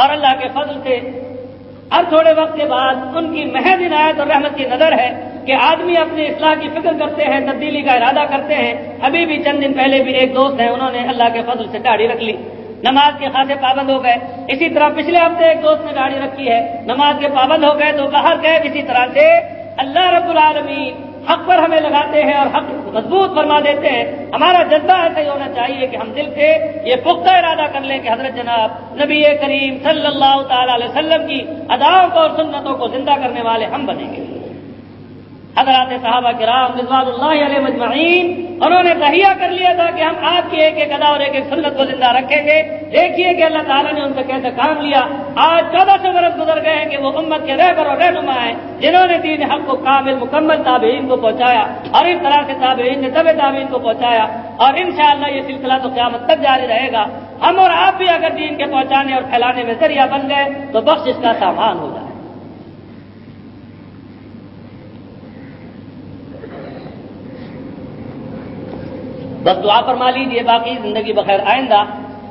اور اللہ کے فضل سے ہر تھوڑے وقت کے بعد ان کی محض عنایت اور رحمت کی نظر ہے کہ آدمی اپنی اصلاح کی فکر کرتے ہیں، تبدیلی کا ارادہ کرتے ہیں۔ ابھی بھی چند دن پہلے بھی ایک دوست ہیں، انہوں نے اللہ کے فضل سے داڑھی رکھ لی، نماز کے خاصے پابند ہو گئے۔ اسی طرح پچھلے ہفتے ایک دوست نے داڑھی رکھی ہے، نماز کے پابند ہو گئے تو باہر گئے۔ اسی طرح سے اللہ رب العالمین حق پر ہمیں لگاتے ہیں اور حق مضبوط فرما دیتے ہیں۔ ہمارا جذبہ ایسا ہی ہونا چاہیے کہ ہم دل سے یہ پختہ ارادہ کر لیں کہ حضرت جناب نبی کریم صلی اللہ تعالی علیہ وسلم کی اداؤں کو اور سنتوں کو زندہ کرنے والے ہم بنیں گے۔ حضرات صحابہ کرام رضوان اللہ علیہ مجمعین، انہوں نے تہیہ کر لیا تھا کہ ہم آپ کی ایک ایک ادا اور ایک ایک سنت کو زندہ رکھیں گے۔ دیکھیے کہ اللہ تعالیٰ نے ان سے کیسے کام لیا۔ آج 1400 برس گزر گئے ہیں کہ وہ امت کے رہبر اور رہنما ہیں جنہوں نے دین حق کو کامل مکمل تابعین کو پہنچایا اور اس طرح سے تابعین نے تبع تابعین کو پہنچایا، اور انشاءاللہ یہ سلسلہ تو قیامت تک جاری رہے گا۔ ہم اور آپ بھی اگر دین کے پہنچانے اور پھیلانے میں ذریعہ بن گئے تو بخشش کا سامان ہو جائے۔ بس دعا فرما لیجیے، باقی زندگی بخیر آئندہ۔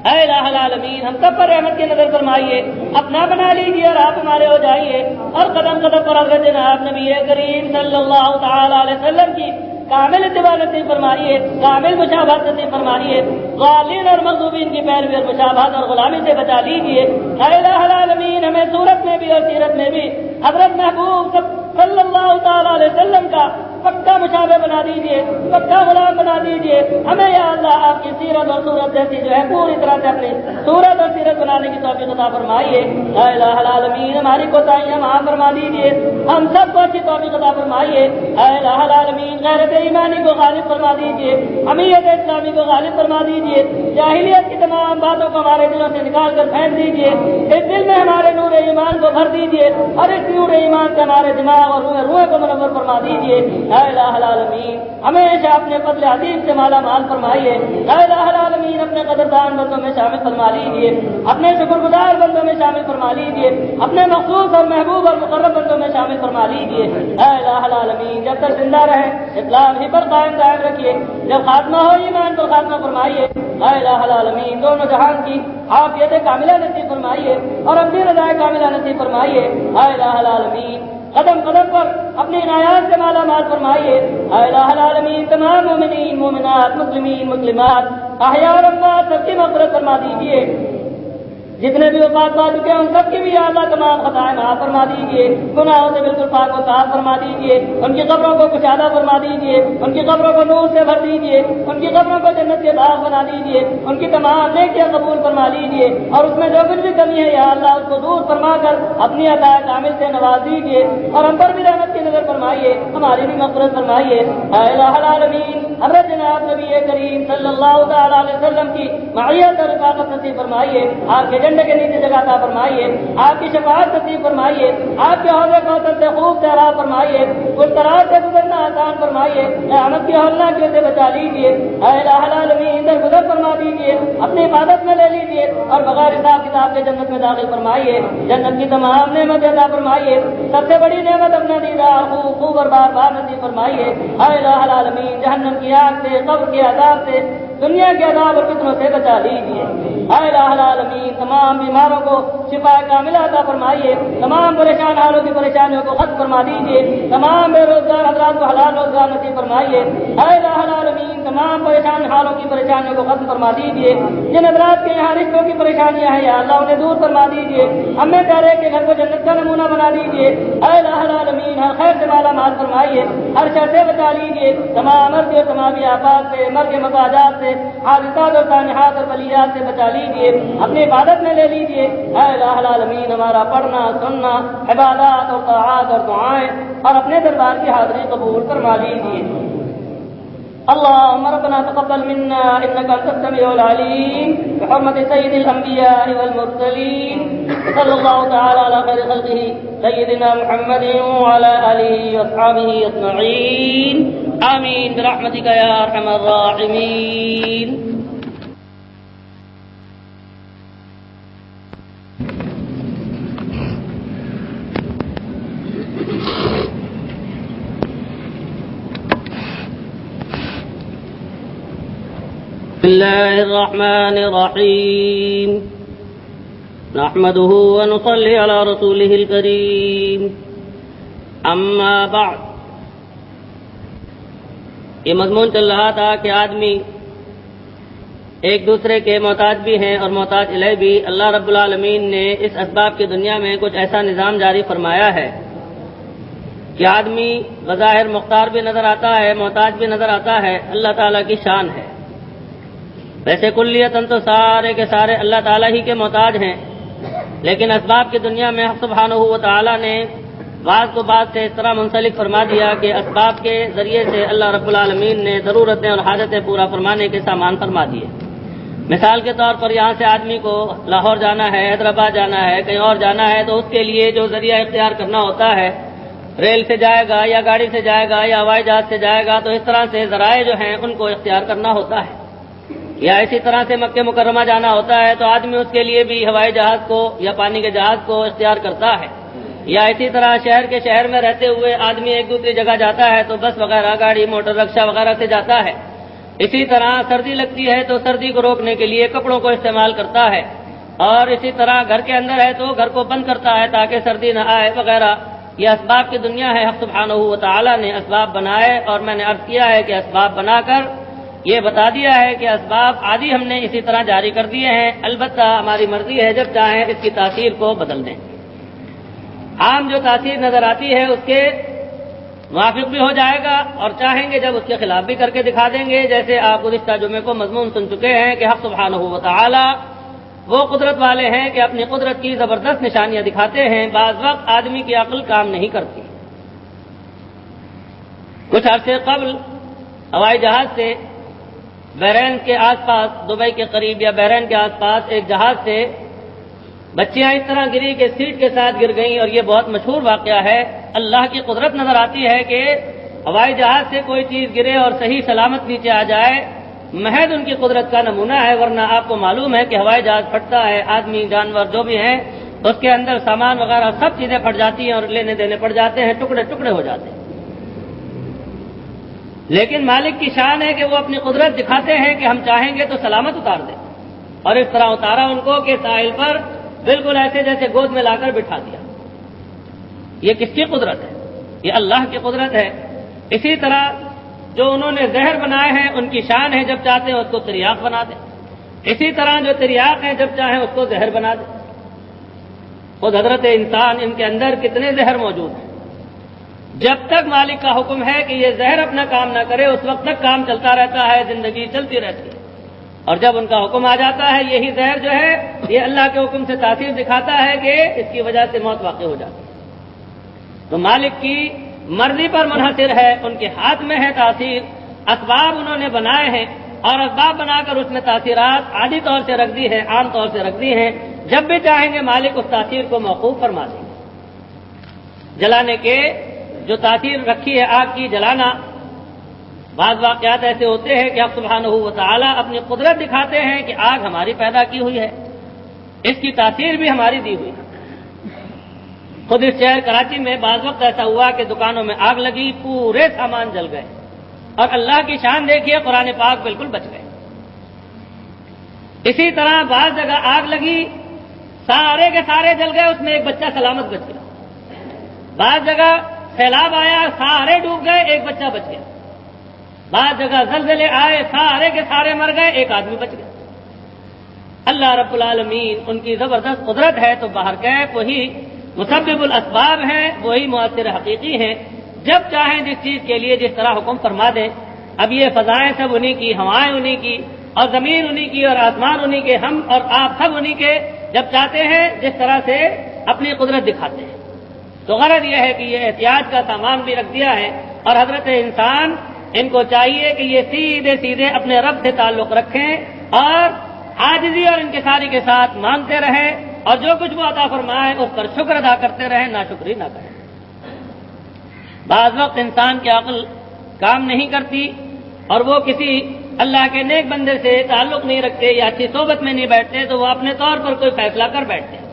اے الہ العالمین، ہم سب پر رحمت کی نظر فرمائیے، اپنا بنا لیجیے اور آپ ہمارے ہو جائیے، اور قدم قدم پر حضرت جناب نبی کریم صلی اللہ تعالی علیہ وسلم کی کامل اتباع نصیب فرمائیے، کامل مشابہت نصیب فرمائیے، غالین اور مغضوبین کی پیروی اور مشابہت اور غلامی سے بچا لیجیے۔ اے الہ العالمین، ہمیں صورت میں بھی اور سیرت میں بھی حضرت محبوب صلی اللہ تعالی علیہ وسلم کا پکا مشابہ بنا دیجیے، پکا غلام بنا دیجیے۔ ہمیں یا اللہ آپ کی سیرت اور صورت جیسی جو ہے پوری طرح سے اپنی صورت اور سیرت بنانے کی توفیق عطا فرمائیے۔ اے الہ العالمین، ہماری کوتاہیاں معاف فرما دیجیے، ہم سب کو اچھی توفیق عطا فرمائیے۔ اے الہ العالمین، غیرت ایمانی کو غالب فرما دیجیے، حمیت اسلامی کو غالب فرما دیجیے، جاہلیت کی تمام باتوں کو ہمارے دلوں سے نکال کر پھینک دیجیے، اس دل میں ہمارے نور ایمان کو بھر دیجیے، اور اس نور ایمان سے ہمارے دماغ اور روح کو منور فرما دیجیے۔ اے الہ العالمین، ہمیشہ اپنے فضل عظیم سے مالا مال فرمائیے۔ اے الہ العالمین، اپنے قدردان بندوں میں شامل فرما لیجیے، اپنے شکر گزار بندوں میں شامل فرما لیجیے، اپنے مخصوص اور محبوب اور مقرب بندوں میں شامل فرما لیجیے۔ اے الہ العالمین، جب تک زندہ رہے اسلام ہی پر قائم دائم رکھیے، جب خاتمہ ہو ایمان پر خاتمہ فرمائیے۔ اے الہ العالمین، دونوں جہان کی عافیت کاملہ نصیب فرمائیے اور اپنی رضا کاملہ نصیب فرمائیے۔ اے الہ العالمین، قدم قدم پر اپنی عنایات سے مالا مال فرمائیے۔ اے الہ العالمین، تمام مومنین مومنات مسلمین مسلمات احیاء اور اموات سب کی مغفرت فرما دیجیے، جتنے بھی وفات پا چکے ہیں ان سب کی بھی یا اللہ تمام خطائیں معاف فرما دیجیے، گناہوں سے بالکل پاک و صاف فرما دیجیے، ان کی قبروں کو کشادہ فرما دیجیے، ان کی قبروں کو نور سے بھر دیجیے، ان کی قبروں کو جنت کے باغ بنا دیجیے، ان کی تمام نیکیاں قبول فرما لیجیے، اور اس میں جو کچھ بھی کمی ہے یا اللہ اس کو دور فرما کر اپنی عطا کامل سے نواز دیجیے، اور ہم پر بھی رحمت کی نظر فرمائیے، ہماری بھی مغفرت فرمائیے۔ اے الہ العالمین، حضرت جناب نبی کریم صلی اللہ تعالی علیہ وسلم کی معیت اور رفاقت نصیب فرمائیے، آپ کے جھنڈے کے نیچے جگہ عطا فرمائیے، آپ کی شفاعت نصیب فرمائیے، آپ کے حوض کوثر سے خوب سیراب فرمائیے، اس طرح سے گزرنا آسان فرمائیے، قیامت کی ہولناکیوں سے بچا لیجیے۔ اے الہ العالمین، درگزر فرما دیجیے، اپنی عبادت میں لے لیجیے، اور بغیر حساب کتاب کے جنت میں داخل فرمائیے، جنت کی تمام نعمتیں عطا فرمائیے، سب سے بڑی نعمت اپنا دیدار خوب اور بار بار نصیب فرمائیے۔ اے الہ العالمین، جہنم کی آگ سے، قبر کے عذاب سے، دنیا کے عذاب اور فتنوں سے بچا لیجیے۔ اے الہ العالمین، تمام بیماروں کو شفا کاملہ عطا فرمائیے، تمام پریشان حالوں کی پریشانیوں کو ختم فرما دیجیے، تمام بے روزگار حضرات کو حلال روزگار نصیب فرمائیے۔ اے الہ العالمین، تمام پریشان حالوں کی پریشانیوں کو ختم فرما دیجیے. جن حضرات کے یہاں رشتوں کی پریشانیاں ہیں یا اللہ انہیں دور فرما دیجیے. ہمیں پیارے کے گھر کو جنت کا نمونہ بنا دیجیے. اے الہ العالمین ہر خیر سے مالا مال فرمائیے, ہر شر سے بچا لیجیے, تمام مرض اور تمام آفات سے, مرگ مفاجات سے, حادثات اور سانحات اور بلیات سے بچا لیجیے. اپنی عبادت میں لے لیجیے. اے الہ العالمین ہمارا پڑھنا سننا عبادات اور طاعات اور دعائیں اور اپنے دربار کی حاضری قبول فرما لیجیے. اللهم ربنا تقبل منا انك انت السميع العليم بحرمة سيد الانبياء والمرسلين صلى الله تعالى على خير خلقه سيدنا محمد وعلى اله واصحابه اجمعين آمين برحمتك يا ارحم الراحمين. بسم الله الرحمن الرحيم نحمده ونصلي على رسوله الكريم اما بعد. یہ مضمون چل رہا تھا کہ آدمی ایک دوسرے کے محتاج بھی ہیں اور محتاج الیہ بھی. اللہ رب العالمین نے اس اسباب کی دنیا میں کچھ ایسا نظام جاری فرمایا ہے کہ آدمی بظاہر مختار بھی نظر آتا ہے, محتاج بھی نظر آتا ہے. اللہ تعالیٰ کی شان ہے. ویسے کلیتاً تو سارے کے سارے اللہ تعالیٰ ہی کے محتاج ہیں, لیکن اسباب کی دنیا میں سبحانہ و تعالیٰ نے بعض کو بعض سے اس طرح منسلک فرما دیا کہ اسباب کے ذریعے سے اللہ رب العالمین نے ضرورتیں اور حاجتیں پورا فرمانے کے سامان فرما دیے. مثال کے طور پر یہاں سے آدمی کو لاہور جانا ہے, حیدرآباد جانا ہے, کہیں اور جانا ہے, تو اس کے لیے جو ذریعہ اختیار کرنا ہوتا ہے, ریل سے جائے گا یا گاڑی سے جائے گا یا ہوائی جہاز سے جائے گا, تو اس طرح سے ذرائع جو ہیں ان کو اختیار کرنا ہوتا ہے. یا اسی طرح سے مکہ مکرمہ جانا ہوتا ہے تو آدمی اس کے لیے بھی ہوائی جہاز کو یا پانی کے جہاز کو اختیار کرتا ہے. یا اسی طرح شہر میں رہتے ہوئے آدمی ایک دوسری جگہ جاتا ہے تو بس وغیرہ, گاڑی, موٹر رکشا وغیرہ سے جاتا ہے. اسی طرح سردی لگتی ہے تو سردی کو روکنے کے لیے کپڑوں کو استعمال کرتا ہے. اور اسی طرح گھر کے اندر ہے تو گھر کو بند کرتا ہے تاکہ سردی نہ آئے وغیرہ. یہ اسباب کی دنیا ہے. حق سبحانہ و تعالیٰ نے اسباب بنائے, اور میں نے عرض کیا ہے کہ اسباب بنا کر یہ بتا دیا ہے کہ اسباب عادی ہم نے اسی طرح جاری کر دیے ہیں, البتہ ہماری مرضی ہے جب چاہیں اس کی تاثیر کو بدل دیں. عام جو تاثیر نظر آتی ہے اس کے موافق بھی ہو جائے گا, اور چاہیں گے جب اس کے خلاف بھی کر کے دکھا دیں گے. جیسے آپ گزشتہ جمعے کو مضمون سن چکے ہیں کہ حق سبحانہ و تعالی وہ قدرت والے ہیں کہ اپنی قدرت کی زبردست نشانیاں دکھاتے ہیں. بعض وقت آدمی کی عقل کام نہیں کرتی. کچھ عرصے قبل ہوائی جہاز سے بحرین کے آس پاس, دبئی کے قریب یا بحرین کے آس پاس ایک جہاز سے بچیاں اس طرح گری کہ سیٹ کے ساتھ گر گئیں, اور یہ بہت مشہور واقعہ ہے. اللہ کی قدرت نظر آتی ہے کہ ہوائی جہاز سے کوئی چیز گرے اور صحیح سلامت نیچے آ جائے, محض ان کی قدرت کا نمونہ ہے. ورنہ آپ کو معلوم ہے کہ ہوائی جہاز پھٹتا ہے, آدمی جانور جو بھی ہیں اس کے اندر سامان وغیرہ سب چیزیں پھٹ جاتی ہیں اور لینے دینے پڑ جاتے ہیں, ٹکڑے ٹکڑے ہو جاتے ہیں. لیکن مالک کی شان ہے کہ وہ اپنی قدرت دکھاتے ہیں کہ ہم چاہیں گے تو سلامت اتار دیں, اور اس طرح اتارا ان کو کہ ساحل پر بالکل ایسے جیسے گود میں لا کر بٹھا دیا. یہ کس کی قدرت ہے؟ یہ اللہ کی قدرت ہے. اسی طرح جو انہوں نے زہر بنائے ہیں ان کی شان ہے, جب چاہتے ہیں اس کو تریاق بنا دیں. اسی طرح جو تریاق ہیں جب چاہیں اس کو زہر بنا دیں. خود حضرت انسان, ان کے اندر کتنے زہر موجود ہیں. جب تک مالک کا حکم ہے کہ یہ زہر اپنا کام نہ کرے اس وقت تک کام چلتا رہتا ہے, زندگی چلتی رہتی ہے. اور جب ان کا حکم آ جاتا ہے, یہی زہر جو ہے یہ اللہ کے حکم سے تاثیر دکھاتا ہے کہ اس کی وجہ سے موت واقع ہو جاتی ہے. تو مالک کی مرضی پر منحصر ہے, ان کے ہاتھ میں ہے تاثیر. اسباب انہوں نے بنائے ہیں اور اسباب بنا کر اس میں تاثیرات عادی طور سے رکھ دی ہیں, عام طور سے رکھ دی ہیں. جب بھی چاہیں گے مالک اس تاثیر کو موقوف فرما دیں گے. جلانے کے جو تاثیر رکھی ہے آگ کی, جلانا, بعض واقعات ایسے ہوتے ہیں کہ آپ سبحانہ و تعالیٰ اپنی قدرت دکھاتے ہیں کہ آگ ہماری پیدا کی ہوئی ہے, اس کی تاثیر بھی ہماری دی ہوئی ہے. خود اس شہر کراچی میں بعض وقت ایسا ہوا کہ دکانوں میں آگ لگی, پورے سامان جل گئے, اور اللہ کی شان دیکھیے قرآن پاک بالکل بچ گئے. اسی طرح بعض جگہ آگ لگی, سارے کے سارے جل گئے, اس میں ایک بچہ سلامت بچ گیا. بعض جگہ سیلاب آیا, سارے ڈوب گئے, ایک بچہ بچ گیا. بعض جگہ زلزلے آئے، سارے کے سارے مر گئے، ایک آدمی بچ گیا۔ اللہ رب العالمین ان کی زبردست قدرت ہے، تو بہرکیف وہی مسبب الاسباب ہیں، وہی مؤثر حقیقی ہیں، جب چاہیں جس چیز کے لیے جس طرح حکم فرما دیں۔ اب یہ فضائیں سب انہی کی، ہوائیں انہی کی، اور زمین انہی کی، اور آسمان انہی کے، ہم اور آپ سب انہی کے، جب چاہتے ہیں جس طرح سے اپنی قدرت دکھاتے ہیں۔ تو غرض یہ ہے کہ یہ احتیاط کا سامان بھی رکھ دیا ہے، اور حضرت انسان ان کو چاہیے کہ یہ سیدھے سیدھے اپنے رب سے تعلق رکھیں اور عاجزی اور انکساری کے ساتھ مانگتے رہیں، اور جو کچھ وہ عطا فرمائے اس پر شکر ادا کرتے رہیں، ناشکری نہ کریں۔ بعض وقت انسان کی عقل کام نہیں کرتی اور وہ کسی اللہ کے نیک بندے سے تعلق نہیں رکھتے یا اچھی صحبت میں نہیں بیٹھتے، تو وہ اپنے طور پر کوئی فیصلہ کر بیٹھتے ہیں،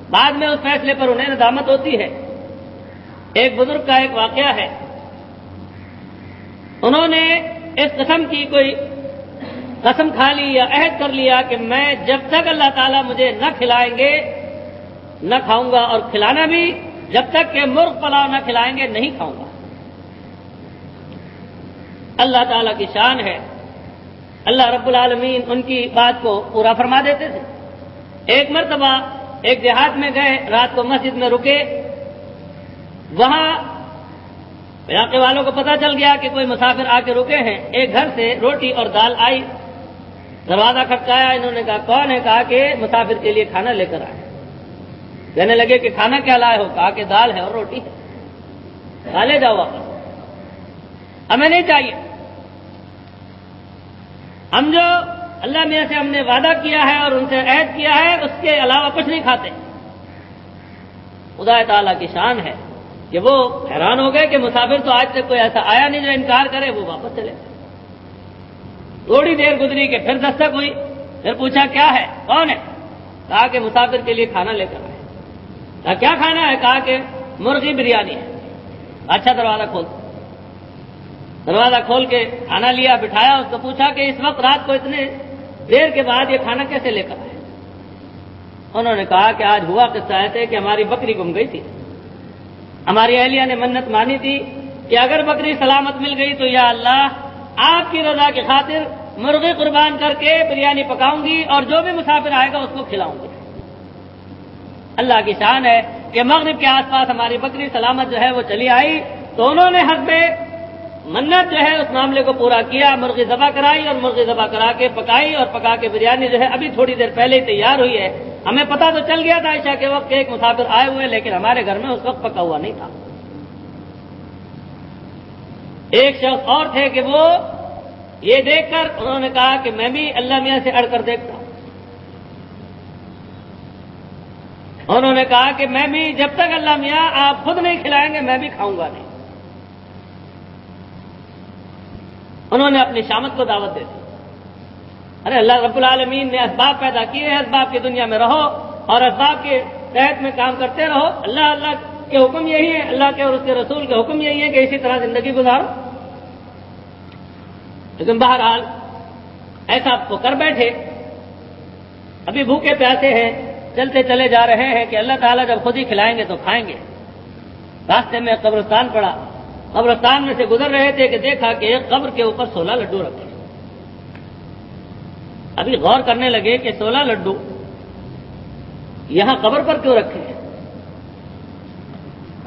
بعد میں اس فیصلے پر انہیں ندامت ہوتی ہے۔ ایک بزرگ کا ایک واقعہ ہے، انہوں نے اس قسم کی کوئی قسم کھا لی یا عہد کر لیا کہ میں جب تک اللہ تعالیٰ مجھے نہ کھلائیں گے نہ کھاؤں گا، اور کھلانا بھی جب تک کہ مرغ پلاؤ نہ کھلائیں گے نہیں کھاؤں گا۔ اللہ تعالیٰ کی شان ہے، اللہ رب العالمین ان کی بات کو پورا فرما دیتے تھے۔ ایک مرتبہ ایک دیہات میں گئے، رات کو مسجد میں رکے، وہاں علاقے والوں کو پتہ چل گیا کہ کوئی مسافر آ کے رکے ہیں۔ ایک گھر سے روٹی اور دال آئی، دروازہ کھٹکایا، انہوں نے کہا کون ہے؟ کہا کہ مسافر کے لیے کھانا لے کر آئے۔ کہنے لگے کہ کھانا کیا لائے ہو؟ کہا کہ دال ہے اور روٹی ہے۔ کہا لے جاؤ واپس، ہمیں نہیں چاہیے، ہم جو اللہ میاں سے ہم نے وعدہ کیا ہے اور ان سے عہد کیا ہے اس کے علاوہ کچھ نہیں کھاتے۔ خدا تعالیٰ کی شان ہے کہ وہ حیران ہو گئے کہ مسافر تو آج تک کوئی ایسا آیا نہیں جو انکار کرے، وہ واپس چلے۔ تھوڑی دیر گزری کہ پھر دستک ہوئی، پھر پوچھا کیا ہے، کون ہے؟ کہا کہ مسافر کے لیے کھانا لے کر آئے۔ کہا کیا کھانا ہے؟ کہا کہ مرغی بریانی ہے۔ اچھا دروازہ کھول۔ دروازہ کھول کے کھانا لیا، بٹھایا، اس کو پوچھا کہ اس وقت رات کو اتنے دیر کے بعد یہ کھانا کیسے لے کر آئے؟ انہوں نے کہا کہ آج ہوا قصہ ایسے کہ ہماری بکری گم گئی تھی، ہماری اہلیہ نے منت مانی تھی کہ اگر بکری سلامت مل گئی تو یا اللہ آپ کی رضا کی خاطر مرغی قربان کر کے بریانی پکاؤں گی اور جو بھی مسافر آئے گا اس کو کھلاؤں گی۔ اللہ کی شان ہے کہ مغرب کے آس پاس ہماری بکری سلامت جو ہے وہ چلی آئی، تو انہوں نے حسب منت جو ہے اس معاملے کو پورا کیا، مرغی ذبح کرائی اور مرغی ذبح کرا کے پکائی، اور پکا کے بریانی جو ہے ابھی تھوڑی دیر پہلے ہی تیار ہوئی ہے۔ ہمیں پتہ تو چل گیا تھا عشاء کے وقت کہ ایک مسافر آئے ہوئے، لیکن ہمارے گھر میں اس وقت پکا ہوا نہیں تھا۔ ایک شخص اور تھے کہ وہ یہ دیکھ کر انہوں نے کہا کہ میں بھی اللہ میاں سے اڑ کر دیکھتا ہوں۔ انہوں نے کہا کہ میں بھی جب تک اللہ میاں آپ خود نہیں کھلائیں گے میں بھی کھاؤں گا نہیں۔ انہوں نے اپنی شامت کو دعوت دے دی۔ ارے اللہ رب العالمین نے اسباب پیدا کیے ہیں، اسباب کی دنیا میں رہو اور اسباب کے تحت میں کام کرتے رہو۔ اللہ کے حکم یہی ہے، اللہ کے اور اس کے رسول کے حکم یہی ہے کہ اسی طرح زندگی گزارو۔ لیکن بہرحال ایسا وہ کر بیٹھے، ابھی بھوکے پیاسے ہیں، چلتے چلے جا رہے ہیں کہ اللہ تعالیٰ جب خود ہی کھلائیں گے تو کھائیں گے۔ راستے میں قبرستان پڑا، قبرستان میں سے گزر رہے تھے کہ دیکھا کہ ایک قبر کے اوپر 16 لڈو رکھے۔ ابھی غور کرنے لگے کہ 16 لڈو یہاں قبر پر کیوں رکھے ہیں؟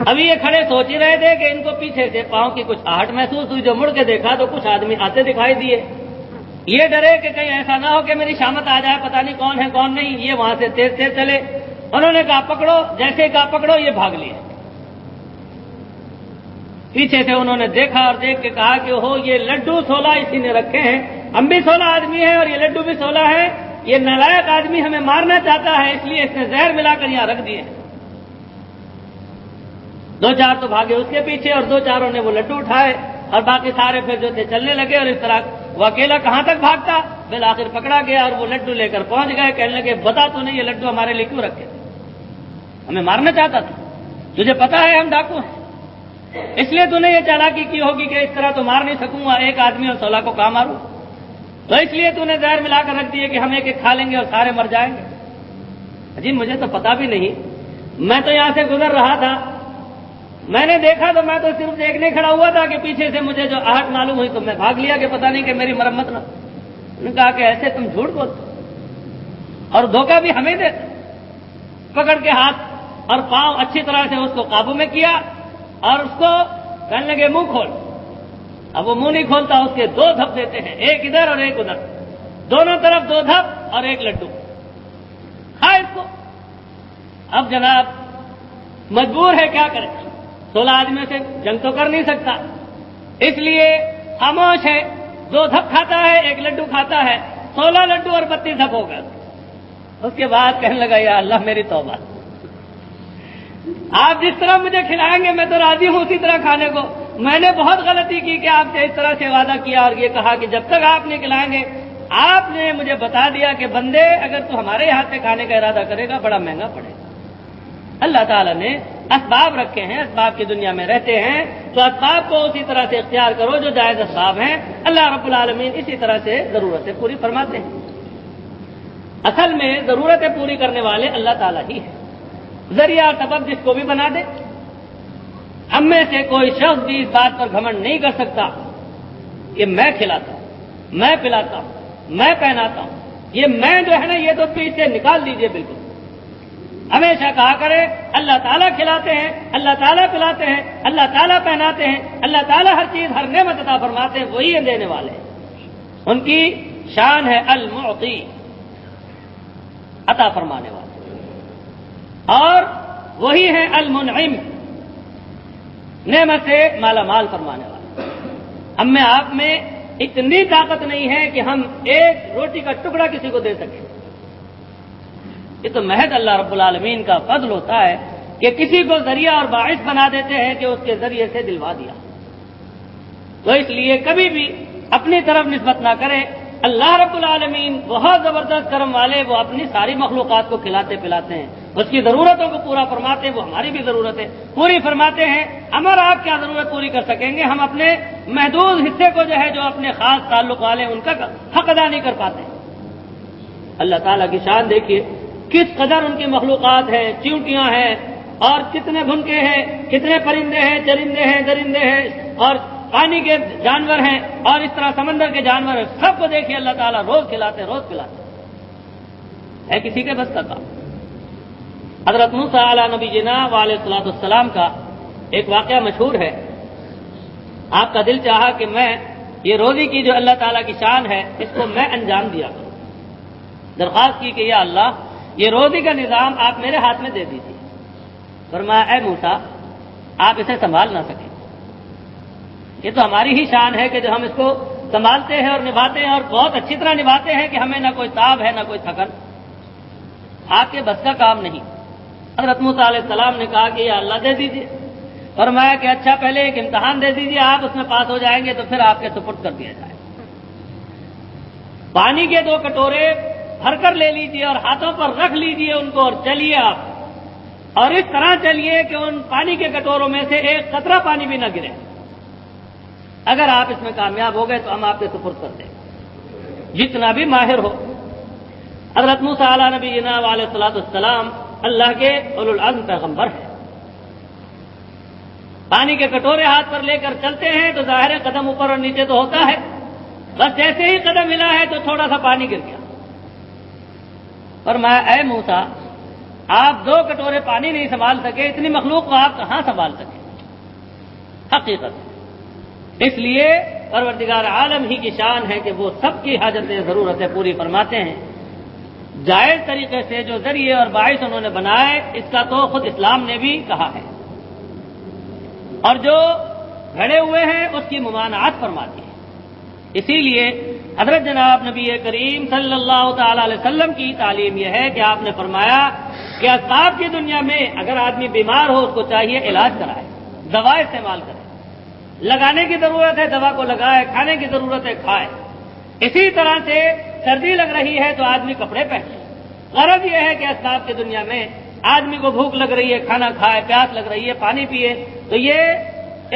ابھی یہ کھڑے سوچ ہی رہے تھے کہ ان کو پیچھے سے پاؤں کی کچھ آہٹ محسوس ہوئی، جو مڑ کے دیکھا تو کچھ آدمی آتے دکھائی دیے۔ یہ ڈرے کہ کہیں ایسا نہ ہو کہ میری شامت آ جائے، پتہ نہیں کون ہے کون نہیں۔ یہ وہاں سے تیز تیز چلے، انہوں نے کہا پکڑو، جیسے کہا پکڑو، یہ بھاگ لیے۔ پیچھے سے انہوں نے دیکھا اور دیکھ کے کہا کہ ہو یہ لڈو 16 اسی نے رکھے ہیں، ہم بھی 16 آدمی ہیں اور یہ لڈو بھی 16 ہے، یہ نالائق آدمی ہمیں مارنا چاہتا ہے، اس لیے اس نے زہر ملا کر یہاں رکھ دیے۔ دو چار تو بھاگے اس کے پیچھے اور دو چاروں نے وہ لڈو اٹھائے اور باقی سارے پھر جو تھے چلنے لگے، اور اس طرح وہ اکیلا کہاں تک بھاگتا، بالآخر پکڑا گیا اور وہ لڈو لے کر پہنچ گئے۔ کہنے لگے بتا تو نہیں یہ لڈو ہمارے لیے کیوں رکھے تھے؟ ہمیں مارنا چاہتا تھا، تجھے پتا ہے ہم ڈاکو ہیں، اس لیے تو نے یہ چالاکی کی ہوگی کہ اس طرح تو مار نہیں سکوں گا، ایک آدمی اور 16 کو کہاں ماروں، تو اس لیے تو نے زہر ملا کر رکھ دیے کہ ہم ایک ایک کھا لیں گے اور سارے مر جائیں گے۔ جی مجھے تو پتا بھی نہیں، میں تو یہاں سے گزر رہا تھا، میں نے دیکھا تو میں تو صرف دیکھنے کھڑا ہوا تھا کہ پیچھے سے مجھے جو آہٹ معلوم ہوئی تو میں بھاگ لیا کہ پتہ نہیں کہ میری مرمت نہ. انہوں نے کہا کہ ایسے تم جھوٹ بولتے اور دھوکہ بھی ہمیں دیتے. پکڑ کے ہاتھ اور پاؤں اچھی طرح سے اس کو قابو میں کیا اور اس کو کہنے لگے منہ کھول. اب وہ منہ نہیں کھولتا, اس کے 2 دھپ دیتے ہیں, ایک ادھر اور ایک ادھر, دونوں طرف 2 دھپ اور ایک لڈو. کھا اس کو. اب جناب مجبور ہے, کیا کرے, 16 آدمیوں سے جنگ تو کر نہیں سکتا, اس لیے خاموش ہے. 2 دھپ کھاتا ہے, ایک لڈو کھاتا ہے, 16 لڈو اور 32 دھپ ہو گئے. اس کے بعد کہنے لگا یا اللہ میری توبہ, آپ جس طرح مجھے کھلائیں گے میں تو راضی ہوں اسی طرح کھانے کو. میں نے بہت غلطی کی کہ آپ سے اس طرح سے وعدہ کیا اور یہ کہا کہ جب تک آپ نہیں کھلائیں گے. آپ نے مجھے بتا دیا کہ بندے اگر تو ہمارے ہاتھ سے کھانے کا ارادہ کرے گا بڑا مہنگا پڑے گا. اللہ تعالیٰ نے اسباب رکھے ہیں, اسباب کی دنیا میں رہتے ہیں تو اسباب کو اسی طرح سے اختیار کرو جو جائز اسباب ہیں. اللہ رب العالمین اسی طرح سے ضرورتیں پوری فرماتے ہیں. اصل میں ضرورتیں پوری کرنے والے اللہ تعالیٰ ہی ہیں. ذریعہ اور سبب جس کو بھی بنا دے. ہم میں سے کوئی شخص بھی اس بات پر گھمنڈ نہیں کر سکتا کہ میں کھلاتا ہوں, میں پلاتا ہوں, میں پہناتا ہوں. یہ میں جو ہے نا یہ تو پیچھے سے نکال دیجئے بالکل. ہمیشہ کہا کرے اللہ تعالیٰ کھلاتے ہیں, اللہ تعالیٰ پلاتے ہیں, اللہ تعالیٰ پہناتے ہیں, اللہ تعالیٰ ہر چیز ہر نعمت عطا فرماتے ہیں, وہی ہیں دینے والے. ان کی شان ہے المعطی, عطا فرمانے والے, اور وہی ہیں المنعم, نعمت سے مالا مال فرمانے والے. ہم میں آپ میں اتنی طاقت نہیں ہے کہ ہم ایک روٹی کا ٹکڑا کسی کو دے سکیں. یہ تو محض اللہ رب العالمین کا فضل ہوتا ہے کہ کسی کو ذریعہ اور باعث بنا دیتے ہیں کہ اس کے ذریعے سے دلوا دیا. تو اس لیے کبھی بھی اپنی طرف نسبت نہ کریں. اللہ رب العالمین بہت زبردست کرم والے, وہ اپنی ساری مخلوقات کو کھلاتے پلاتے ہیں, اس کی ضرورتوں کو پورا فرماتے ہیں. وہ ہماری بھی ضرورتیں پوری فرماتے ہیں. ہم اور آپ کیا ضرورت پوری کر سکیں گے؟ ہم اپنے محدود حصے کو جو ہے جو اپنے خاص تعلق والے ان کا حق ادا نہیں کر پاتے. اللہ تعالیٰ کی شان دیکھیے کس قدر ان کی مخلوقات ہیں, چیونٹیاں ہیں اور کتنے بھنکے ہیں, کتنے پرندے ہیں, چرندے ہیں, درندے ہیں, اور پانی کے جانور ہیں, اور اس طرح سمندر کے جانور ہیں. سب کو دیکھیے اللہ تعالیٰ روز کھلاتے, روز پلاتے. ہے کسی کے بس کا کام. حضرت موسیٰ علیہ نبی جنا علیہ الصلوۃ والسلام کا ایک واقعہ مشہور ہے. آپ کا دل چاہا کہ میں یہ روزی کی جو اللہ تعالیٰ کی شان ہے اس کو میں انجام دیا کروں. درخواست کی کہ یا اللہ یہ روزی کا نظام آپ میرے ہاتھ میں دے دیجیے. فرمایا اے موسیٰ آپ اسے سنبھال نہ سکیں, یہ تو ہماری ہی شان ہے کہ جو ہم اس کو سنبھالتے ہیں اور نبھاتے ہیں اور بہت اچھی طرح نبھاتے ہیں کہ ہمیں نہ کوئی تاب ہے نہ کوئی تھکن. آپ کے بس کا کام نہیں. حضرت موسیٰ علیہ السلام نے کہا کہ یا اللہ دے دیجیے. فرمایا کہ اچھا پہلے ایک امتحان دے دیجیے, آپ اس میں پاس ہو جائیں گے تو پھر آپ کے سپرد کر دیا جائے. پانی کے 2 کٹورے بھر کر لے لیجیے اور ہاتھوں پر رکھ لیجیے ان کو, اور چلیے آپ, اور اس طرح چلیے کہ ان پانی کے کٹوروں میں سے ایک قطرہ پانی بھی نہ گرے. اگر آپ اس میں کامیاب ہو گئے تو ہم آپ کے سپرد کر دیں, جتنا بھی ماہر ہو. حضرت موسیٰ علیہ نبی جناب علیہ الصلوۃ والسلام اللہ کے اولو العزم پیغمبر ہیں. پانی کے کٹورے ہاتھ پر لے کر چلتے ہیں تو ظاہر قدم اوپر اور نیچے تو ہوتا ہے, بس جیسے ہی قدم ہلا ہے تو تھوڑا سا پانی گر گیا. فرمایا اے موسیٰ آپ 2 کٹورے پانی نہیں سنبھال سکے, اتنی مخلوق کو آپ کہاں سنبھال سکے؟ حقیقت اس لیے پروردگار عالم ہی کی شان ہے کہ وہ سب کی حاجتیں ضرورتیں پوری فرماتے ہیں. جائز طریقے سے جو ذریعے اور باعث انہوں نے بنائے اس کا تو خود اسلام نے بھی کہا ہے, اور جو گھڑے ہوئے ہیں اس کی ممانعت فرماتی ہے. اسی لیے حضرت جناب نبی کریم صلی اللہ تعالی علیہ وسلم کی تعلیم یہ ہے کہ آپ نے فرمایا کہ اسباب کی دنیا میں اگر آدمی بیمار ہو اس کو چاہیے علاج کرائے, دوا استعمال کرے. لگانے کی ضرورت ہے دوا کو لگائے, کھانے کی ضرورت ہے کھائے. اسی طرح سے سردی لگ رہی ہے تو آدمی کپڑے پہنے. غرض یہ ہے کہ اسباب کی دنیا میں آدمی کو بھوک لگ رہی ہے کھانا کھائے, پیاس لگ رہی ہے پانی پیے. تو یہ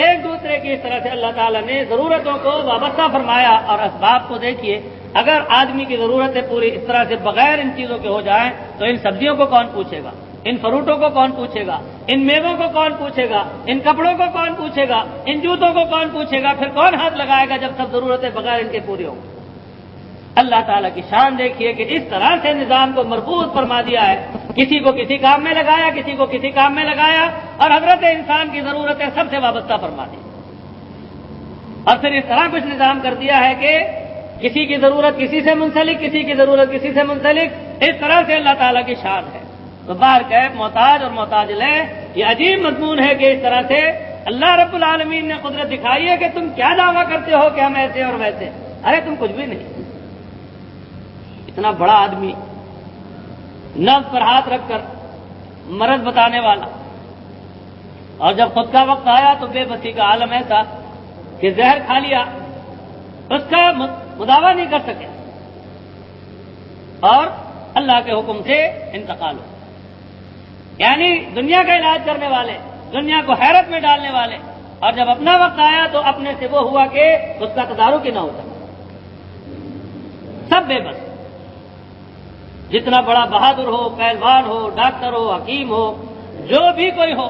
ایک دوسرے کی اس طرح سے اللہ تعالیٰ نے ضرورتوں کو وابستہ فرمایا. اور اسباب کو دیکھیے, اگر آدمی کی ضرورتیں پوری اس طرح سے بغیر ان چیزوں کے ہو جائیں تو ان سبزیوں کو کون پوچھے گا؟ ان فروٹوں کو کون پوچھے گا؟ ان میووں کو کون پوچھے گا؟ ان کپڑوں کو کون پوچھے گا؟ ان جوتوں کو کون پوچھے گا؟ پھر کون ہاتھ لگائے گا جب سب ضرورتیں بغیر ان کے پوری ہوں؟ اللہ تعالیٰ کی شان دیکھیے کہ اس طرح سے نظام کو مربوط فرما دیا ہے، کسی کو کسی کام میں لگایا، کسی کو کسی کام میں لگایا، اور حضرت انسان کی ضرورتیں سب سے وابستہ فرما دی، اور پھر اس طرح کچھ نظام کر دیا ہے کہ کسی کی ضرورت کسی سے منسلک، کسی کی ضرورت کسی سے منسلک، اس طرح سے اللہ تعالیٰ کی شان ہے۔ تو باہر کیف محتاج اور محتاج لے، یہ عجیب مضمون ہے کہ اس طرح سے اللہ رب العالمین نے قدرت دکھائی ہے کہ تم کیا دعویٰ کرتے ہو کہ ہم ایسے اور ویسے، ارے تم کچھ بھی نہیں۔ اتنا بڑا آدمی، نبض پر ہاتھ رکھ کر مرض بتانے والا، اور جب خود کا وقت آیا تو بے بسی کا عالم ایسا کہ زہر کھا لیا، اس کا مداوع نہیں کر سکے، اور اللہ کے حکم سے انتقال ہو۔ یعنی دنیا کا علاج کرنے والے، دنیا کو حیرت میں ڈالنے والے، اور جب اپنا وقت آیا تو اپنے سے وہ ہوا کہ اس کا تدارک ہی نہ ہوتا، سب بے بس۔ جتنا بڑا بہادر ہو، پہلوان ہو، ڈاکٹر ہو، حکیم ہو، جو بھی کوئی ہو،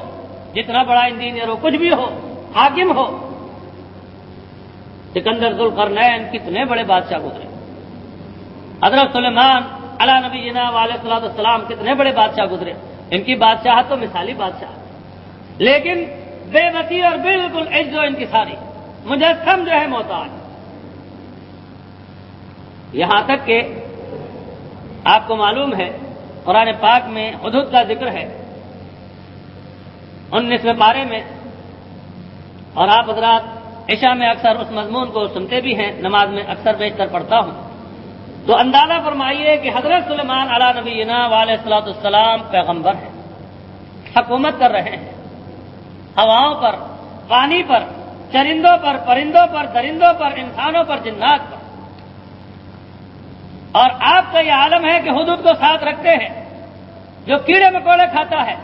جتنا بڑا انجینئر ہو، کچھ بھی ہو، حاکم ہو، سکندر ذوالقرنین کتنے بڑے بادشاہ گزرے، حضرت سلیمان علی نبینا علیہ الصلوۃ والسلام کتنے بڑے بادشاہ گزرے، ان کی بادشاہت تو مثالی بادشاہ، لیکن بے بسی اور بالکل عجز و انکساری، مجسم جو ہے محتاج۔ یہاں تک کہ آپ کو معلوم ہے قرآن پاک میں حدود کا ذکر ہے 19ویں پارے میں، اور آپ حضرات عشاء میں اکثر اس مضمون کو سنتے بھی ہیں، نماز میں اکثر بیشتر پڑھتا ہوں، تو اندازہ فرمائیے کہ حضرت سلیمان علی نبینا علیہ الصلوۃ والسلام پیغمبر ہیں، حکومت کر رہے ہیں ہواؤں پر، پانی پر، چرندوں پر، پرندوں پر، درندوں پر، انسانوں پر، جنات پر، اور آپ کا یہ عالم ہے کہ حدود کو ساتھ رکھتے ہیں، جو کیڑے مکوڑے کھاتا ہے،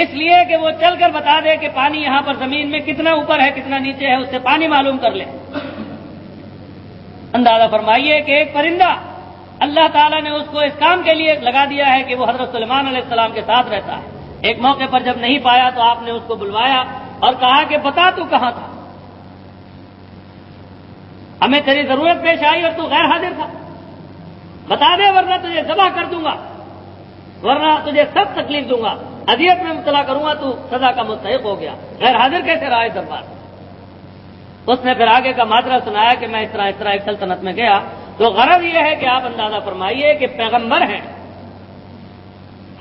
اس لیے کہ وہ چل کر بتا دے کہ پانی یہاں پر زمین میں کتنا اوپر ہے کتنا نیچے ہے، اس سے پانی معلوم کر لے۔ اندازہ فرمائیے کہ ایک پرندہ اللہ تعالیٰ نے اس کو اس کام کے لیے لگا دیا ہے کہ وہ حضرت سلیمان علیہ السلام کے ساتھ رہتا ہے۔ ایک موقع پر جب نہیں پایا تو آپ نے اس کو بلوایا اور کہا کہ بتا تو کہاں تھا، ہمیں تیری ضرورت پیش آئی اور تو غیر حاضر تھا، بتا دے ورنہ تجھے ذبح کر دوں گا، ورنہ تجھے سب تکلیف دوں گا، اذیت میں مبتلا کروں گا، تو سزا کا مستحق ہو گیا، غیر حاضر کیسے رہا ہے دربار؟ اس نے پھر آگے کا ماجرا سنایا کہ میں اس طرح ایک سلطنت میں گیا۔ تو غرض یہ ہے کہ آپ اندازہ فرمائیے کہ پیغمبر ہیں،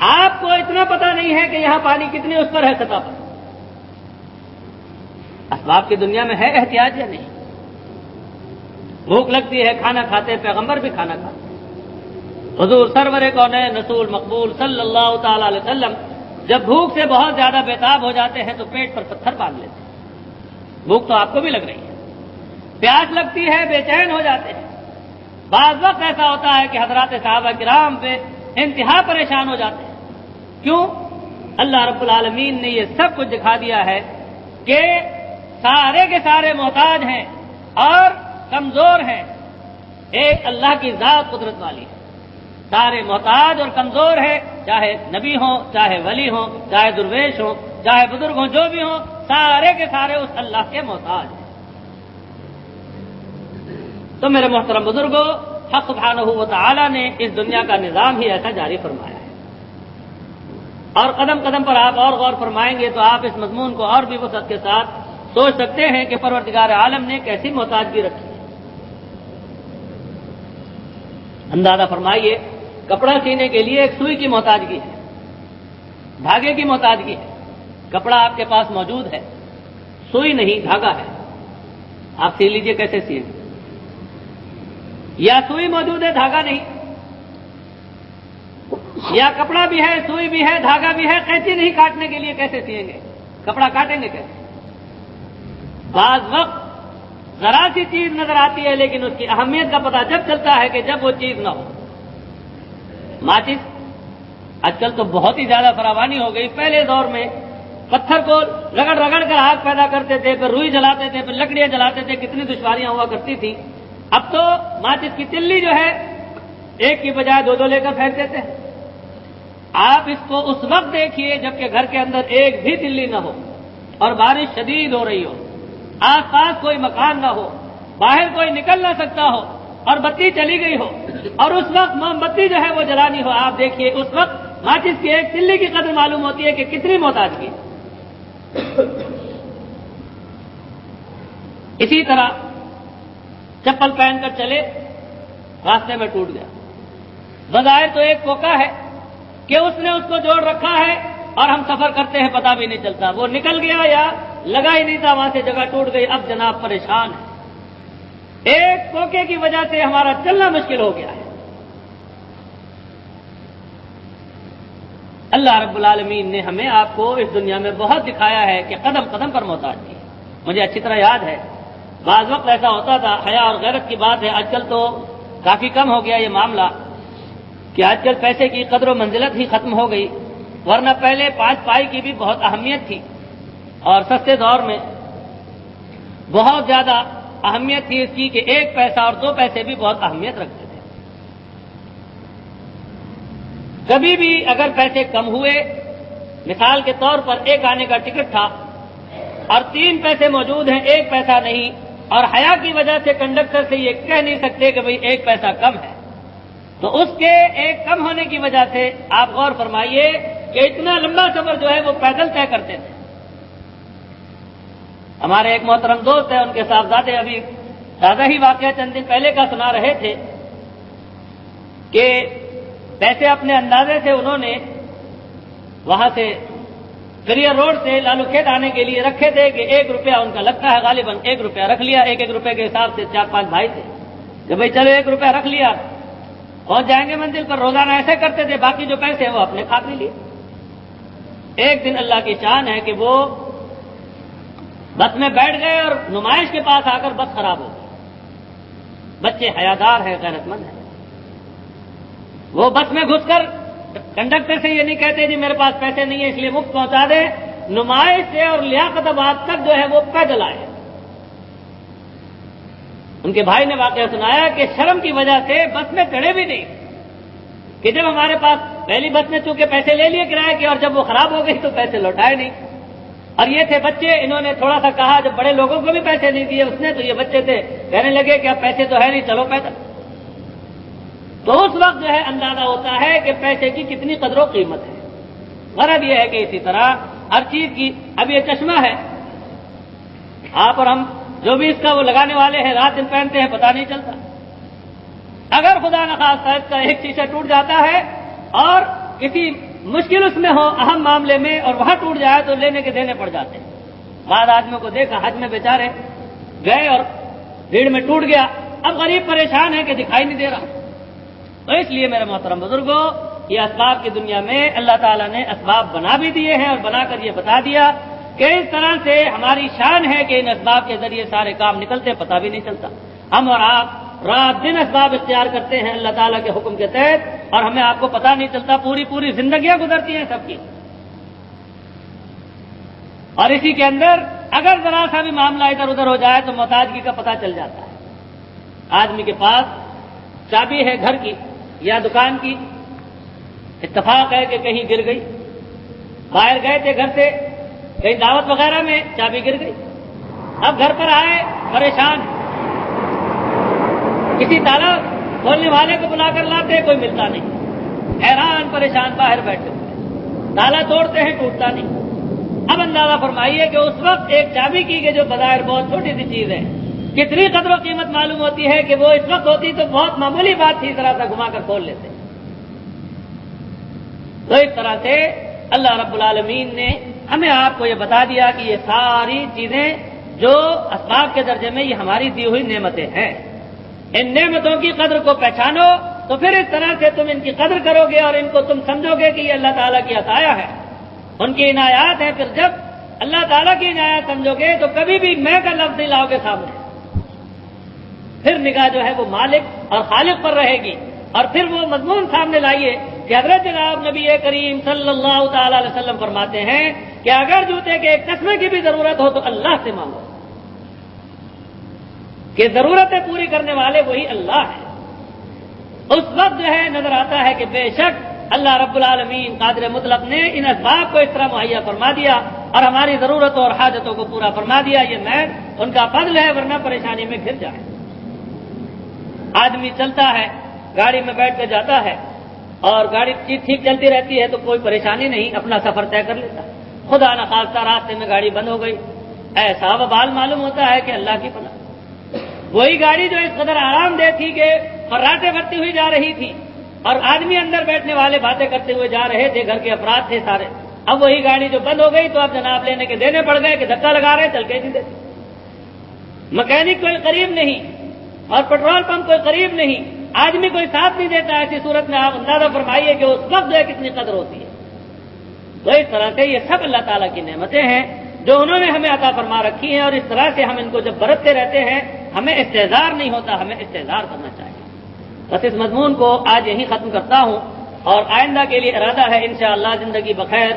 آپ کو اتنا پتا نہیں ہے کہ یہاں پانی کتنی اس پر ہے سطح پر، اسباب کی دنیا میں ہے احتیاط یا نہیں؟ بھوک لگتی ہے کھانا کھاتے، پیغمبر بھی کھانا کھاتے، حضور سرور کونین رسول مقبول صلی اللہ تعالی علیہ وسلم جب بھوک سے بہت زیادہ بےتاب ہو جاتے ہیں تو پیٹ پر پتھر باندھ لیتے ہیں۔ بھوک تو آپ کو بھی لگ رہی ہے، پیاس لگتی ہے، بے چین ہو جاتے ہیں، بعض وقت ایسا ہوتا ہے کہ حضرات صحابہ کرام بے انتہا پریشان ہو جاتے ہیں۔ کیوں؟ اللہ رب العالمین نے یہ سب کچھ دکھا دیا ہے کہ سارے کے سارے محتاج ہیں اور کمزور ہیں، ایک اللہ کی ذات قدرت والی ہے، سارے محتاج اور کمزور ہیں، چاہے نبی ہوں، چاہے ولی ہوں، چاہے درویش ہوں، چاہے بزرگ ہوں، جو بھی ہوں، سارے کے سارے اس اللہ کے محتاج ہیں۔ تو میرے محترم بزرگوں، حق سبحانہ و تعالی نے اس دنیا کا نظام ہی ایسا جاری فرمایا ہے، اور قدم قدم پر آپ اور غور فرمائیں گے تو آپ اس مضمون کو اور بھی وسعت کے ساتھ سوچ سکتے ہیں کہ پروردگار عالم نے کیسی محتاجگی رکھی ہے۔ اندازہ فرمائیے، کپڑا سینے کے لیے ایک سوئی کی محتاجگی ہے، دھاگے کی محتاجگی ہے، کپڑا آپ کے پاس موجود ہے، سوئی نہیں، دھاگا ہے، آپ سی لیجئے کیسے سیئیں گے؟ یا سوئی موجود ہے، دھاگا نہیں، یا کپڑا بھی ہے، سوئی بھی ہے، دھاگا بھی ہے، قینچی نہیں کاٹنے کے لیے کیسے سیئیں گے؟ کپڑا کاٹیں گے کیسے؟ بعض وقت ذرا سی چیز نظر آتی ہے لیکن اس کی اہمیت کا پتہ جب چلتا ہے کہ جب وہ چیز نہ ہو۔ ماچس آج کل تو بہت ہی زیادہ فراوانی ہو گئی، پہلے دور میں پتھر کو رگڑ رگڑ کر آگ پیدا کرتے تھے، پھر روئی جلاتے تھے، پھر لکڑیاں جلاتے تھے، کتنی دشواریاں ہوا کرتی تھی۔ اب تو ماچس کی تلی جو ہے ایک کی بجائے دو لے کر پھینک دیتے ہیں۔ آپ اس کو اس وقت دیکھیے جبکہ گھر کے اندر ایک بھی تلی نہ ہو اور بارش شدید ہو رہی ہو، آس پاس کوئی مکان نہ ہو، باہر کوئی نکل نہ سکتا ہو اور بتی چلی گئی ہو، اور اس وقت موم بتی جو ہے وہ جلانی ہو. آپ دیکھیے اس وقت ماچس کی ایک تلی کی قدر معلوم ہوتی ہے کہ کتنی محتاج کی. اسی طرح چپل پہن کر چلے، راستے میں ٹوٹ گیا. بظاہر تو ایک کوکا ہے کہ اس نے اس کو جوڑ رکھا ہے اور ہم سفر کرتے ہیں پتہ بھی نہیں چلتا، وہ نکل گیا یا لگا ہی نہیں تھا، وہاں سے جگہ ٹوٹ گئی. اب جناب پریشان ہے، ایک کوکے کی وجہ سے ہمارا چلنا مشکل ہو گیا ہے. اللہ رب العالمین نے ہمیں آپ کو اس دنیا میں بہت دکھایا ہے کہ قدم قدم پر محتاج کی. مجھے اچھی طرح یاد ہے بعض وقت ایسا ہوتا تھا، حیا اور غیرت کی بات ہے، آج کل تو کافی کم ہو گیا یہ معاملہ کہ آج کل پیسے کی قدر و منزلت ہی ختم ہو گئی، ورنہ پہلے 5 پائی کی بھی بہت اہمیت تھی اور سستے دور میں بہت زیادہ اہمیت تھی اس کی کہ 1 پیسہ اور 2 پیسے بھی بہت اہمیت رکھتے تھے. کبھی بھی اگر پیسے کم ہوئے، مثال کے طور پر 1 آنے کا ٹکٹ تھا اور 3 پیسے موجود ہیں، 1 پیسہ نہیں، اور حیا کی وجہ سے کنڈکٹر سے یہ کہہ نہیں سکتے کہ بھئی 1 پیسہ کم ہے، تو اس کے 1 کم ہونے کی وجہ سے آپ غور فرمائیے کہ اتنا لمبا سفر جو ہے وہ پیدل طے کرتے تھے. ہمارے ایک محترم دوست ہیں، ان کے صاحبزادے ابھی تازہ ہی واقعہ چند دن پہلے کا سنا رہے تھے کہ پیسے اپنے اندازے سے انہوں نے وہاں سے گریر روڈ سے لالو کھیت آنے کے لیے رکھے تھے کہ 1 روپیہ ان کا لگتا ہے، غالباً 1 روپیہ رکھ لیا. 1 روپے کے حساب سے 4-5 بھائی تھے کہ بھائی چلو 1 روپیہ رکھ لیا، پہنچ جائیں گے منزل پر. روزانہ ایسے کرتے تھے، باقی جو پیسے وہ اپنے کھا پی لیے. ایک دن اللہ کی شان ہے کہ وہ بس میں بیٹھ گئے اور نمائش کے پاس آ کر بس خراب ہو گئی. بچے حیادار ہیں، غیرت مند ہیں، وہ بس میں گھس کر کنڈکٹر سے یہ نہیں کہتے جی میرے پاس پیسے نہیں ہے اس لیے مفت پہنچا دے، نمائش سے اور لیاقت آباد تک جو ہے وہ پیدل آئے. ان کے بھائی نے واقعہ سنایا کہ شرم کی وجہ سے بس میں چڑھے بھی نہیں کہ جب ہمارے پاس پہلی بس میں چونکہ پیسے لے لیے کرائے کے اور جب وہ خراب ہو گئی تو پیسے لوٹائے نہیں. اور یہ تھے بچے، انہوں نے تھوڑا سا کہا، جب بڑے لوگوں کو بھی پیسے نہیں دیے اس نے تو یہ بچے تھے، کہنے لگے کہ اب پیسے تو ہے نہیں، چلو پیدل. تو اس وقت جو ہے اندازہ ہوتا ہے کہ پیسے کی کتنی قدر و قیمت ہے. غرض یہ ہے کہ اسی طرح ہر چیز کی، اب یہ چشمہ ہے، آپ اور ہم جو بھی اس کا وہ لگانے والے ہیں رات دن پہنتے ہیں، پتہ نہیں چلتا. اگر خدا نخواستہ اس کا ایک شیشہ ٹوٹ جاتا ہے اور کسی مشکل اس میں ہو اہم معاملے میں اور وہاں ٹوٹ جائے تو لینے کے دینے پڑ جاتے ہیں. بعض آدمیوں کو دیکھا حج میں بیچارے گئے اور بھیڑ میں ٹوٹ گیا، اب غریب پریشان ہے کہ دکھائی نہیں دے رہا. تو اس لیے میرے محترم بزرگوں، یہ اسباب کی دنیا میں اللہ تعالیٰ نے اسباب بنا بھی دیے ہیں اور بنا کر یہ بتا دیا کہ اس طرح سے ہماری شان ہے کہ ان اسباب کے ذریعے سارے کام نکلتے، پتہ بھی نہیں چلتا. ہم اور آپ رات دن اسباب اختیار کرتے ہیں اللہ تعالیٰ کے حکم کے تحت اور ہمیں آپ کو پتہ نہیں چلتا، پوری زندگیاں گزرتی ہیں سب کی. اور اسی کے اندر اگر ذرا سا بھی معاملہ ادھر ادھر ہو جائے تو محتاجگی کا پتہ چل جاتا ہے. آدمی کے پاس چابی ہے گھر کی یا دکان کی، اتفاق ہے کہ کہیں گر گئی، باہر گئے تھے گھر سے کہیں دعوت وغیرہ میں، چابی گر گئی، اب گھر پر آئے پریشان، کسی تالا کھولنے والے کو بلا کر لاتے کوئی ملتا نہیں، حیران پریشان باہر بیٹھے ہوئے، تالا توڑتے ہیں ٹوٹتا نہیں. اب اندازہ فرمائیے کہ اس وقت ایک چابی کی کہ جو بظاہر بہت چھوٹی سی چیز ہے کتنی قدر و قیمت معلوم ہوتی ہے کہ وہ اس وقت ہوتی تو بہت معمولی بات تھی، ذرا سا گھما کر کھول لیتے. تو اس طرح سے اللہ رب العالمین نے ہمیں آپ کو یہ بتا دیا کہ یہ ساری چیزیں جو اسباب کے درجے میں یہ ہماری دی ہوئی نعمتیں ہیں. ان نعمتوں کی قدر کو پہچانو تو پھر اس طرح سے تم ان کی قدر کرو گے اور ان کو تم سمجھو گے کہ یہ اللہ تعالیٰ کی عطایا ہے، ان کی عنایات ہیں. پھر جب اللہ تعالیٰ کی عنایات سمجھو گے تو کبھی بھی میں کا لفظ نہیں لاؤ گے سامنے، پھر نگاہ جو ہے وہ مالک اور خالق پر رہے گی. اور پھر وہ مضمون سامنے لائیے کہ حضرت جناب نبی کریم صلی اللہ تعالی علیہ وسلم فرماتے ہیں کہ اگر جوتے کے ایک چشمے کی بھی ضرورت ہو تو اللہ سے مانگو، کہ ضرورتیں پوری کرنے والے وہی اللہ ہے. اس وقت جو ہے نظر آتا ہے کہ بے شک اللہ رب العالمین قادر مطلق نے ان اسباب کو اس طرح مہیا فرما دیا اور ہماری ضرورتوں اور حاجتوں کو پورا فرما دیا. یہ محض ان کا فضل ہے، ورنہ پریشانی میں گر جائے. آدمی چلتا ہے، گاڑی میں بیٹھ کے جاتا ہے اور گاڑی ٹھیک چلتی رہتی ہے تو کوئی پریشانی نہیں، اپنا سفر طے کر لیتا. خدا نخواستہ راستے میں گاڑی بند ہو گئی، ایسا وبال معلوم ہوتا ہے کہ اللہ کی پناہ. وہی گاڑی جو اس قدر آرام دہ تھی کہ فراٹیں بھرتی ہوئی جا رہی تھی اور آدمی اندر بیٹھنے والے باتیں کرتے ہوئے جا رہے تھے، گھر کے افراد تھے سارے. اب وہی گاڑی جو بند ہو گئی تو اب جناب لینے کے دینے پڑ گئے کہ دھکا لگا رہے چل کے نہیں دیتے. مکینک کوئی قریب نہیں اور پیٹرول پمپ کوئی قریب نہیں، آدمی کوئی ساتھ نہیں دیتا. ایسی صورت میں آپ اندازہ فرمائیے کہ اس وقت جو ہے کتنی قدر ہوتی ہے. تو اس طرح سے یہ سب اللہ تعالیٰ کی نعمتیں ہیں جو انہوں نے ہمیں عطا فرما رکھی ہیں، اور اس طرح سے ہم ان کو جب برتتے رہتے ہیں ہمیں استحضار نہیں ہوتا، ہمیں استحضار کرنا چاہیے. بس اس مضمون کو آج یہیں ختم کرتا ہوں، اور آئندہ کے لیے ارادہ ہے انشاءاللہ زندگی بخیر.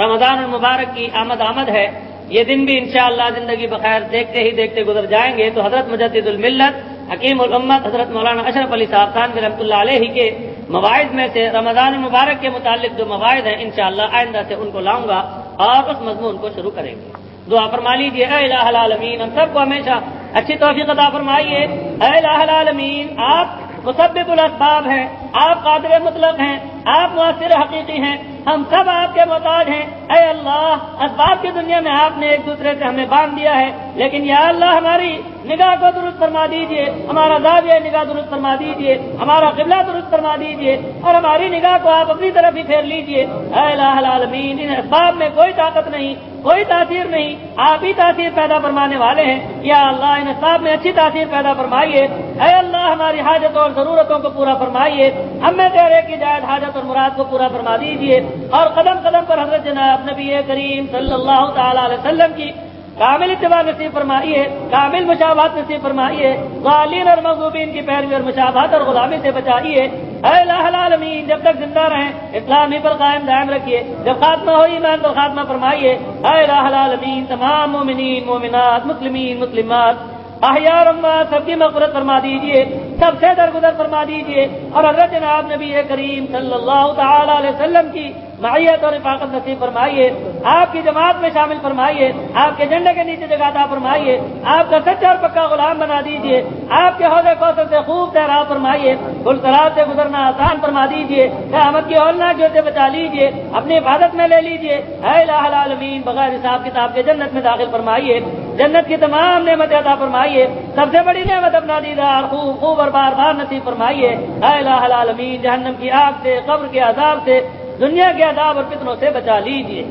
رمضان المبارک کی آمد ہے، یہ دن بھی انشاءاللہ زندگی بخیر دیکھتے ہی دیکھتے گزر جائیں گے. تو حضرت مجدد الملت حکیم الامت حضرت مولانا اشرف علی صاحب تھانوی رحمۃ اللہ علیہ کے مواعظ میں سے رمضان المبارک کے متعلق جو مواعظ ہیں انشاءاللہ آئندہ سے ان کو لاؤں گا اور اس مضمون کو شروع کریں گے. دعا فرما لیجیے، اے الہ العالمین ہم سب کو ہمیشہ اچھی توفیق عطا فرمائیے. اے الہ العالمین آپ مسبب الاسباب ہیں، آپ قادر مطلق ہیں، آپ مؤثر حقیقی ہیں، ہم سب آپ کے محتاج ہیں. اے اللہ اسباب کی دنیا میں آپ نے ایک دوسرے سے ہمیں باندھ دیا ہے، لیکن یا اللہ ہماری نگاہ کو درست فرما دیجئے، ہمارا زاویہ نگاہ درست فرما دیجئے، ہمارا قبلہ درست فرما دیجئے، اور ہماری نگاہ کو آپ اپنی طرف ہی پھیر لیجئے. اے الہ العالمین ان اسباب میں کوئی طاقت نہیں، کوئی تاثیر نہیں، آپ ہی تاثیر پیدا فرمانے والے ہیں. یا اللہ ان اسباب میں اچھی تاثیر پیدا فرمائیے. اے اللہ ہماری حاجتوں اور ضرورتوں کو پورا فرمائیے، ہمیں تیرے کی جائز حاجت اور مراد کو پورا فرما دیجئے، اور قدم قدم پر حضرت جناب نبی کریم صلی اللہ تعالی علیہ وسلم کی کامل اتباع نصیب فرمائیے، کامل مشابہت نصیب فرمائیے، ضالین اور مغضوبین کی پیروی اور مشابہت اور غلامی سے بچائیے. اے الہ العالمین جب تک زندہ رہیں اسلامی پر قائم دائم رکھیے، جب خاتمہ ہو ایمان پر خاتمہ فرمائیے. اے الہ العالمین تمام مومنین مومنات مسلمین مسلمات احیاء اور اموات سب کی مغفرت فرما دیجیے، سب سے درگزر فرما دیجیے، اور حضرت جناب نبی کریم صلی اللہ تعالی علیہ وسلم کی معیت اور رفاقت نصیب فرمائیے، آپ کی جماعت میں شامل فرمائیے، آپ کے جھنڈے کے نیچے جگہ عطا فرمائیے، آپ کا سچا اور پکا غلام بنا دیجیے، آپ کے حوض کوثر سے خوب سیراب فرمائیے، پل صراط سے گزرنا آسان فرما دیجیے، قیامت کی ہولناکیوں سے بچا لیجیے، اپنی حفاظت میں لے لیجیے. اے الہ العالمین بغیر حساب کتاب کے جنت میں داخل فرمائیے، جنت کی تمام نعمتیں عطا فرمائیے، سب سے بڑی نعمت اپنا دیدار خوب خوب اور بار بار نصیب فرمائیے. اے الہ العالمین جہنم کی آگ سے، قبر کے عذاب سے، دنیا کے عذاب اور فتنوں سے بچا لیجیے.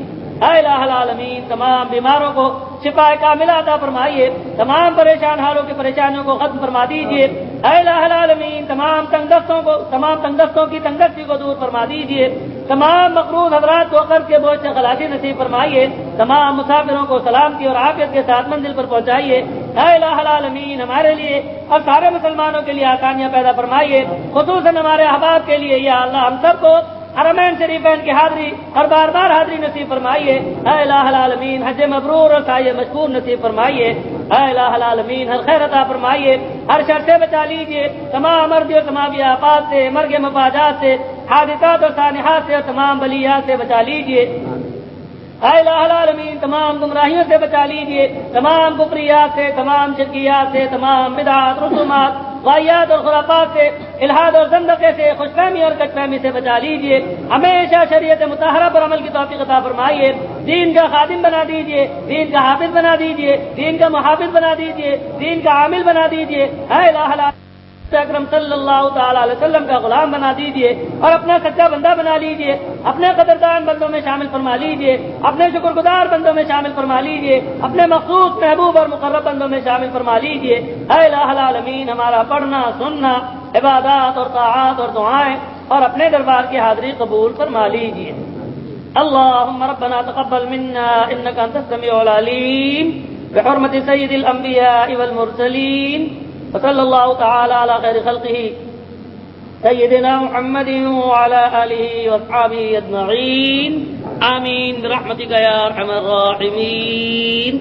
اے الہ العالمین تمام بیماروں کو شفا کاملہ عطا فرمائیے، تمام پریشان حالوں کی پریشانیوں کو ختم فرما دیجیے. اے الہ العالمین تمام تنگ دستوں کی تنگدستی کو دور فرما دیجیے، تمام مقروض حضرات کو قرض کے بوجھ سے خلاصی نصیب فرمائیے، تمام مسافروں کو سلامتی اور عافیت کے ساتھ منزل پر پہنچائیے. اے الہ العالمین ہمارے لیے اور سارے مسلمانوں کے لیے آسانیاں پیدا فرمائیے، خصوصاً ہمارے احباب کے لیے. یا اللہ ہم سب کو حرمین شریفین کی حاضری اور بار بار حاضری نصیب فرمائیے. اے الہ العالمین حج مبرور اور سعی مشکور نصیب فرمائیے. اے الہ العالمین ہر خیر عطا فرمائیے، ہر شر سے بچا لیجیے، تمام مرضی اور تمامی آفات سے، مرگ مفاجات سے، حادثات اور سانحات سے اور تمام بلیات سے بچا لیجیے. اے الہ العالمین تمام گمراہیوں سے بچا لیجیے، تمام کفریات سے، تمام شرکیات سے، تمام بدعات رسومات واحیات اور خرافات سے، الحاد اور زندقے سے، خوش فہمی اور کٹ فہمی سے بچا لیجیے. ہمیشہ شریعت مطہرہ پر عمل کی توفیق عطا فرمائیے، دین کا خادم بنا دیجیے، دین کا حافظ بنا دیجیے، دین کا محافظ بنا دیجیے، دین کا عامل بنا دیجیے. اے الہ العالمین اکرم صلی اللہ تعالی علیہ وسلم کا غلام بنا دیجیے اور اپنا سچا بندہ بنا لیجیے، اپنے قدردان بندوں میں شامل فرما لیجیے، اپنے شکر گزار بندوں میں شامل فرما لیجیے، اپنے مخصوص محبوب اور مقرب بندوں میں شامل فرما لیجیے. اے الہ العالمین ہمارا پڑھنا سننا عبادات اور طاعات اور دعائیں اور اپنے دربار کی حاضری قبول فرما لیجیے. اللهم ربنا تقبل منا انك انت السميع العليم بحرمة سيد الانبياء والمرسلين وصلى الله تعالى على خير خلقه سيدنا محمد وعلى آله وأصحابه أجمعين آمين برحمتك يا أرحم الراحمين.